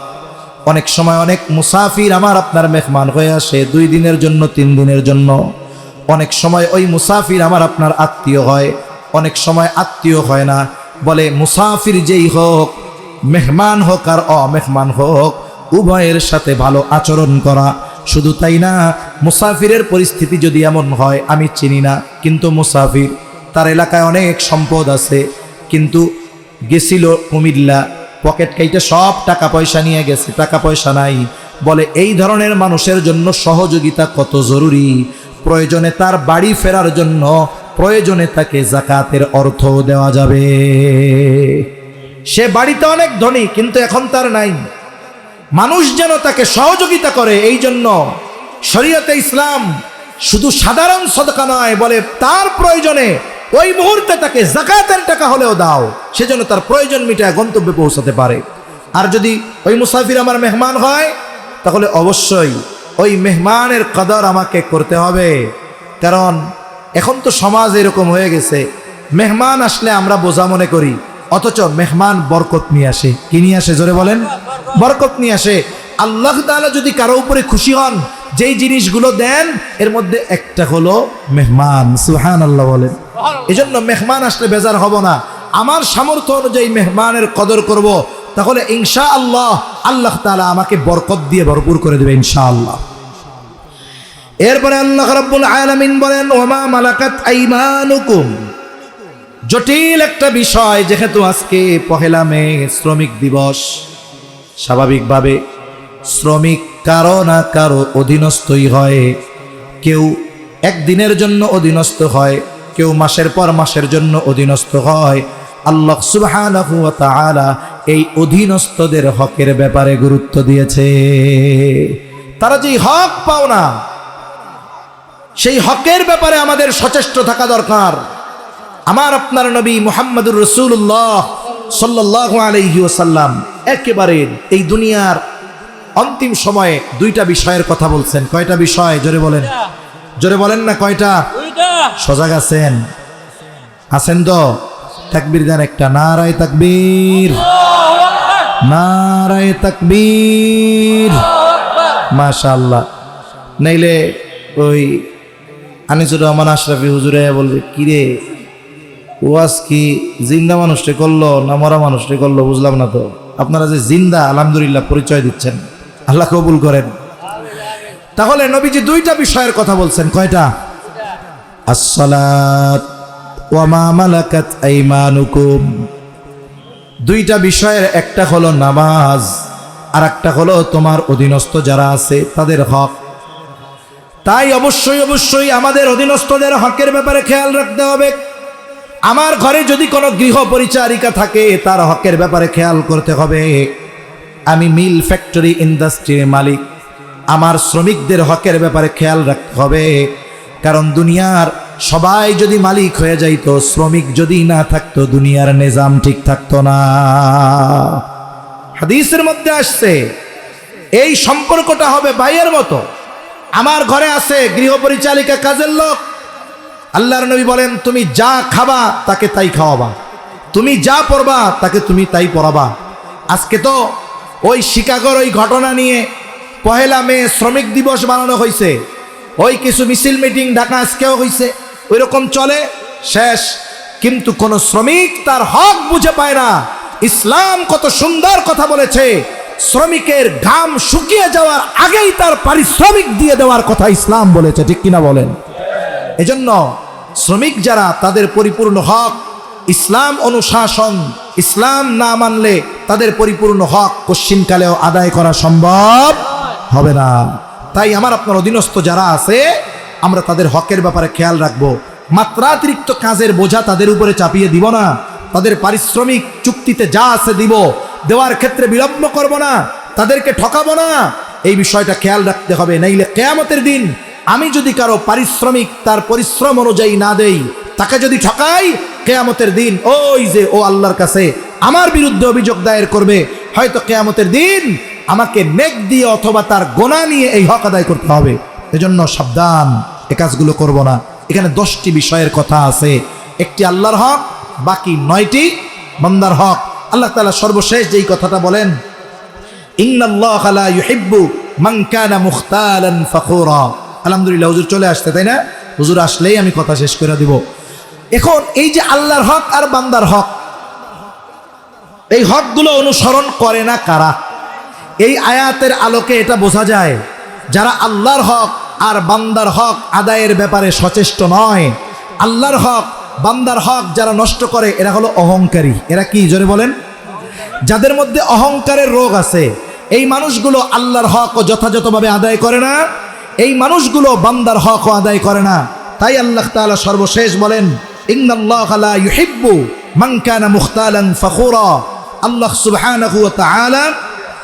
অনেক সময় অনেক মুসাফির আমার আপনার মেহমান হয়ে আসে 2 দিনের জন্য, 3 দিনের জন্য। অনেক সময় ওই মুসাফির আমার আপনার আত্মীয় হয়, অনেক সময় আত্মীয় হয় না। বলে মুসাফির যেই হোক, মেহমান হোক আর অমেহমান হোক, উভয়ের সাথে ভালো আচরণ করা। শুধু তাই না, মুসাফিরের পরিস্থিতি যদি এমন হয়, আমি চিনি না কিন্তু মুসাফির, তার এলাকায় অনেক সম্পদ আছে, কিন্তু গেছিল কুমিল্লা, পকেট কাইটে সব টাকা পয়সা নিয়ে গেছে, টাকা পয়সা নাই। বলে এই ধরনের মানুষের জন্য সহযোগিতা কত জরুরি। প্রয়োজনে তার বাড়ি ফেরার জন্য, প্রয়োজনে তাকে যাকাতের অর্থ দেওয়া যাবে। সে বাড়িতে অনেক ধনী কিন্তু এখন তার নাই, মানুষ যেন তাকে সহযোগিতা করে। এই জন্য শরীয়তে ইসলাম শুধু সাধারণ সদকা নয়, বলে তার প্রয়োজনে ওই মুহূর্তে তাকে যাকাতের টাকা হলেও দাও, সেজন্য তার প্রয়োজন মিটায় গন্তব্যে পৌঁছাতে পারে। আর যদি ওই মুসাফির আমার মেহমান হয়, তাহলে অবশ্যই ওই মেহমানের কদর আমাকে করতে হবে। কারণ এখন তো সমাজ এরকম হয়ে গেছে, মেহমান আসলে আমরা বোঝা মনে করি, অথচ মেহমান বরকত নিয়ে আসে। কি নিয়ে আসে জোরে বলেন? বরকত নিয়ে আসে। আল্লাহ তাআলা যদি কারো উপরে খুশি হন, যেই জিনিসগুলো দেন এর মধ্যে একটা হলো মেহমান। সুবহানাল্লাহ বলেন। এজন্য মেহমান আসলে বেজার হব না, আমার সামর্থ্য অনুযায়ী মেহমানের কদর করব, তাহলে ইনশাআল্লাহ আল্লাহ তাআলা আমাকে বরকত দিয়ে ভরপুর করে দেবে ইনশাআল্লাহ। এরপরে আল্লাহ রাব্বুল আলামিন বলেন, ওমা মালাকাত আইমানুকুম। জটিল একটা বিষয়, যেহেতু আজকে 1 মে শ্রমিক দিবস, স্বাভাবিকভাবে শ্রমিক কারো না কারো অধীনস্থই হয়। কেউ একদিনের জন্য অধীনস্থ হয়, কেউ মাসের পর মাসের জন্য অধীনস্থ হয়। আল্লাহ সুবহানাহু ওয়া তাআলা এই অধীনস্থদের হকের ব্যাপারে গুরুত্ব দিয়েছে। তারা যেই হক পাও না, সেই হকের ব্যাপারে আমাদের সচেষ্ট থাকা দরকার। আমার আপনার নবী মুহাম্মদুর রাসূলুল্লাহ সাল্লাল্লাহু আলাইহি ওয়াসাল্লাম একেবারে এই দুনিয়ার অন্তিম সময়ে 2টা বিষয়ের কথা বলছেন। কয়টা বিষয় জোরে বলেন? জোরে বলেন না কয়টা? সজাগ আছেন? আছেন তো? তাকবীর দেন একটা, নারায়ে তাকবীর, নারায়ে তাকবীর, মাশাআল্লাহ। নাইলে ওই আনিসুর রহমান আশরাফি হুজুরে বলবে, কিরে ওয়াজ কি জিন্দা মানুষটি করলো না মরা মানুষটি করলো, বুঝলাম না তো। আপনারা যে জিন্দা আলহামদুলিল্লাহ পরিচয় দিচ্ছেন, আল্লাহ কবুল করেন। তাহলে নবীজি 2টা বিষয়ের কথা বলছেন। কয়টা? আসসালাত ওয়া মা মালাকাত আইমানুকুম। 2টা বিষয়ের একটা হলো নামাজ, আর একটা হলো তোমার অধীনস্থ যারা আছে তাদের হক। তাই অবশ্যই অবশ্যই আমাদের অধীনস্থদের হকের ব্যাপারে খেয়াল রাখতে হবে। আমার ঘরে যদি কোনো গৃহ পরিচারিকা থাকে, তার হকের ব্যাপারে খেয়াল করতে হবে। আমি মিল ফ্যাক্টরি ইন্ডাস্ট্রির মালিক, আমার শ্রমিকদের হকের ব্যাপারে খেয়াল রাখতে হবে। কারণ দুনিয়ার সবাই যদি মালিক হয়ে যাইতো, শ্রমিক যদি না থাকতো, দুনিয়ার নিজাম ঠিক থাকতো না। হাদিসের মধ্যে আসছে এই সম্পর্কটা হবে ভাইয়ের মতো। আমার ঘরে আছে গৃহ পরিচালিকা, কাজের লোক, আল্লাহর নবী বলেন, তুমি যা খাবা তাকে তাই খাওয়াবা, তুমি যা পড়বা তাকে তুমি তাই পড়াবা। আজকে তো ওই শিকাগোর ওই ঘটনা নিয়ে 1 মে শ্রমিক দিবস বানানো হয়েছে, ওই কিছু মিছিল মিটিং ঢাকা আজকেও হয়েছে, ওই রকম চলে, শেষ। কিন্তু কোন শ্রমিক তার হক বুঝে পায় না। ইসলাম কত সুন্দর কথা বলেছে, শ্রমিকের ঘাম শুকিয়ে যাওয়ার আগেই তার পারিশ্রমিক দিয়ে দেওয়ার কথা ইসলাম বলেছে, ঠিক কিনা বলেন? এজন্য শ্রমিক যারা, তাদের পরিপূর্ণ হক, ইসলাম অনুশাসন, ইসলাম না মানলে তাদের পরিপূর্ণ হক কশ্চিনকালেও আদায় করা সম্ভব হবে না। তাই আমার আপনার অধীনস্থ যারা আছে, আমরা তাদের হকের ব্যাপারে খেয়াল রাখবো। মাত্রাতিরিক্ত কাজের বোঝা তাদের উপরে চাপিয়ে দিব না, তাদের পারিশ্রমিক চুক্তিতে যা আছে দিব, দেওয়ার ক্ষেত্রে বিলম্ব করব না, তাদেরকে ঠকাবো না। এই বিষয়টা খেয়াল রাখতে হবে। নাইলে কিয়ামতের দিন আমি যদি কারো পারিশ্রমিক তার পরিশ্রম অনুযায়ী না দেই, তাকে যদি ঠকাই, কিয়ামতের দিন ওই যে ও আল্লাহর কাছে আমার বিরুদ্ধে অভিযোগ দায়ের করবে। হয়তো কিয়ামতের দিন আমাকে নেক দিয়ে অথবা তার গোনা নিয়ে এই হক আদায় করতে হবে। এজন্য সাবধান, এ কাজগুলো করব না। এখানে 10টি বিষয়ের কথা আছে। একটি আল্লাহর হক, বাকি 9টি বান্দার হক। আল্লাহ তাআলা সর্বশেষ যেই কথাটা বলেন, ইন্নাল্লাহা লা ইউহিব্বু মান কানা মুখতালান ফাখুরা। আলহামদুলিল্লাহ, হুজুর চলে আসতে, তাই না? হুজুর আসলেই আমি কথা শেষ করে দিব। এখন এই যে আল্লাহর হক আর বান্দার হক, এই হকগুলো অনুসরণ করে না কারা? এই আয়াতের আলোকে এটা বোঝা যায়, যারা আল্লাহর হক আর বান্দার হক আদায়ের ব্যাপারে সচেষ্ট নয়, আল্লাহর হক বান্দার হক যারা নষ্ট করে, এরা হলো অহংকারী। এরা কি, জোরে বলেন? যাদের মধ্যে অহংকারের রোগ আছে, এই মানুষগুলো আল্লাহর হকও যথাযথভাবে আদায় করে না, এই মানুষগুলো বান্দার হকও আদায় করে না। তাই আল্লাহ তাআলা সর্বশেষ বলেন, ইন্নাল্লাহা লা ইউহিব্বু মান কানা মুখতালান ফাখুরা। আল্লাহ সুবহানাহু ওয়া তাআলা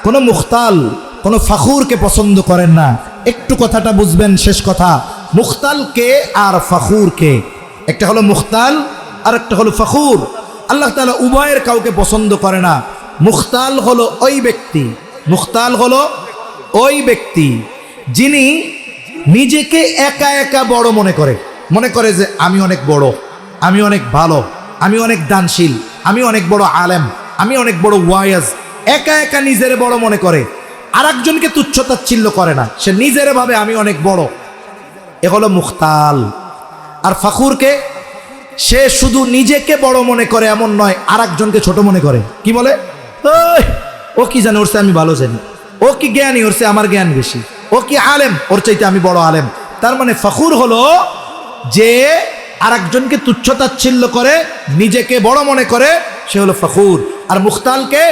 কোনো মুখতাল, কোনো ফাখুরকে পছন্দ করেন না। একটু কথাটা বুঝবেন, শেষ কথা। মুখতাল কে আর ফাখুর কে? একটা হলো মুখতাল আর একটা হলো ফাখুর। আল্লাহ তাআলা উভয়ের কাউকে পছন্দ করে না। মুখতাল হলো ওই ব্যক্তি, মুখতাল হলো ওই ব্যক্তি যিনি নিজেকে একা একা বড় মনে করে যে আমি অনেক বড়, আমি অনেক ভালো, আমি অনেক দানশীল, আমি অনেক বড় আলেম, আমি অনেক বড় ওয়াইজ। একা একা নিজের বড় মনে করে, আর একজনকে তুচ্ছতাচ্ছিল্য করে না, সে নিজের ভাবে আমি অনেক বড়। এ হলো মুখতাল। আর ফাখুরকে, সে শুধু নিজেকে বড় মনে করে এমন নয়, আর একজনকে ছোট মনে করে। কি বলে? ও কি জানে, ওর চেয়ে আমি ভালো জানি। ও কি জ্ঞানী, ওর চেয়ে আমার জ্ঞান বেশি। ও কি আলেম, ওর চাইতে আমি বড় আলেম। তার মানে ফাখুর হলো যে আর একজনকে তুচ্ছতাচ্ছিল্য করে, নিজেকে বড় মনে করে, সে হলো ফাখুর। আর মুখতালকে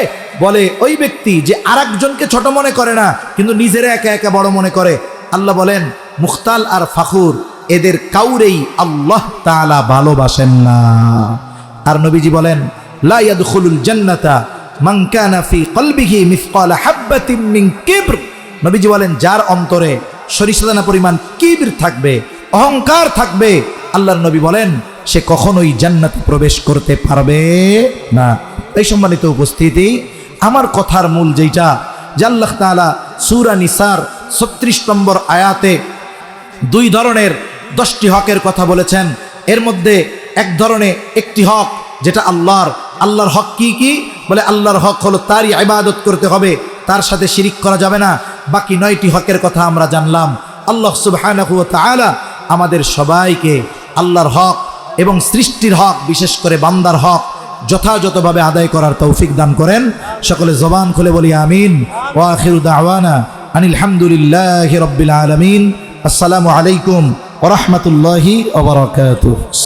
বলে ওই ব্যক্তি যে আর একজনকে ছোট মনে করে না, কিন্তু নিজের একা একা বড় মনে করে। আল্লাহ বলেন, মুখতাল আর ফাখুর এদের কাউরেই আল্লাহ তাআলা ভালোবাসেন না। আর নবীজি বলেন, লা ইয়াদখুলুল জান্নাতা মান কানা ফি কলবিহি মিসকালা হাববাতিন মিন কিবর। নবীজি বলেন, যার অন্তরে সরিষাদানা পরিমাণ কিবর থাকবে, অহংকার থাকবে, আল্লাহর নবী বলেন সে কখনোই জান্নাতে প্রবেশ করতে পারবে না। এই সম্মানিত উপস্থিতি, আমার কথার মূল যেটা, যে আল্লাহ তাআলা সূরা নিসার 36 নম্বর আয়াতে 2 ধরনের 10টি হকের কথা বলেছেন। এর মধ্যে এক ধরনের একটি হক যেটা আল্লাহর হক কি কি? বলে আল্লাহর হক হলো তারই ইবাদত করতে হবে, তার সাথে শিরিক করা যাবে না। বাকি 9টি হকের কথা আমরা জানলাম। আল্লাহ সুবহানাহু ওয়া তাআলা আমাদের সবাইকে আল্লাহর হক এবং সৃষ্টির হক, বিশেষ করে বান্দার হক যথাযথভাবে আদায় করার তৌফিক দান করেন। সকলে জবান খুলে বলি আমিন। ওয়া আখিরু দাওয়ানা আনিল হামদুলিল্লাহি রাব্বিল আলামিন। আসসালামু আলাইকুম ওয়া রাহমাতুল্লাহি ওয়া বারাকাতুহু।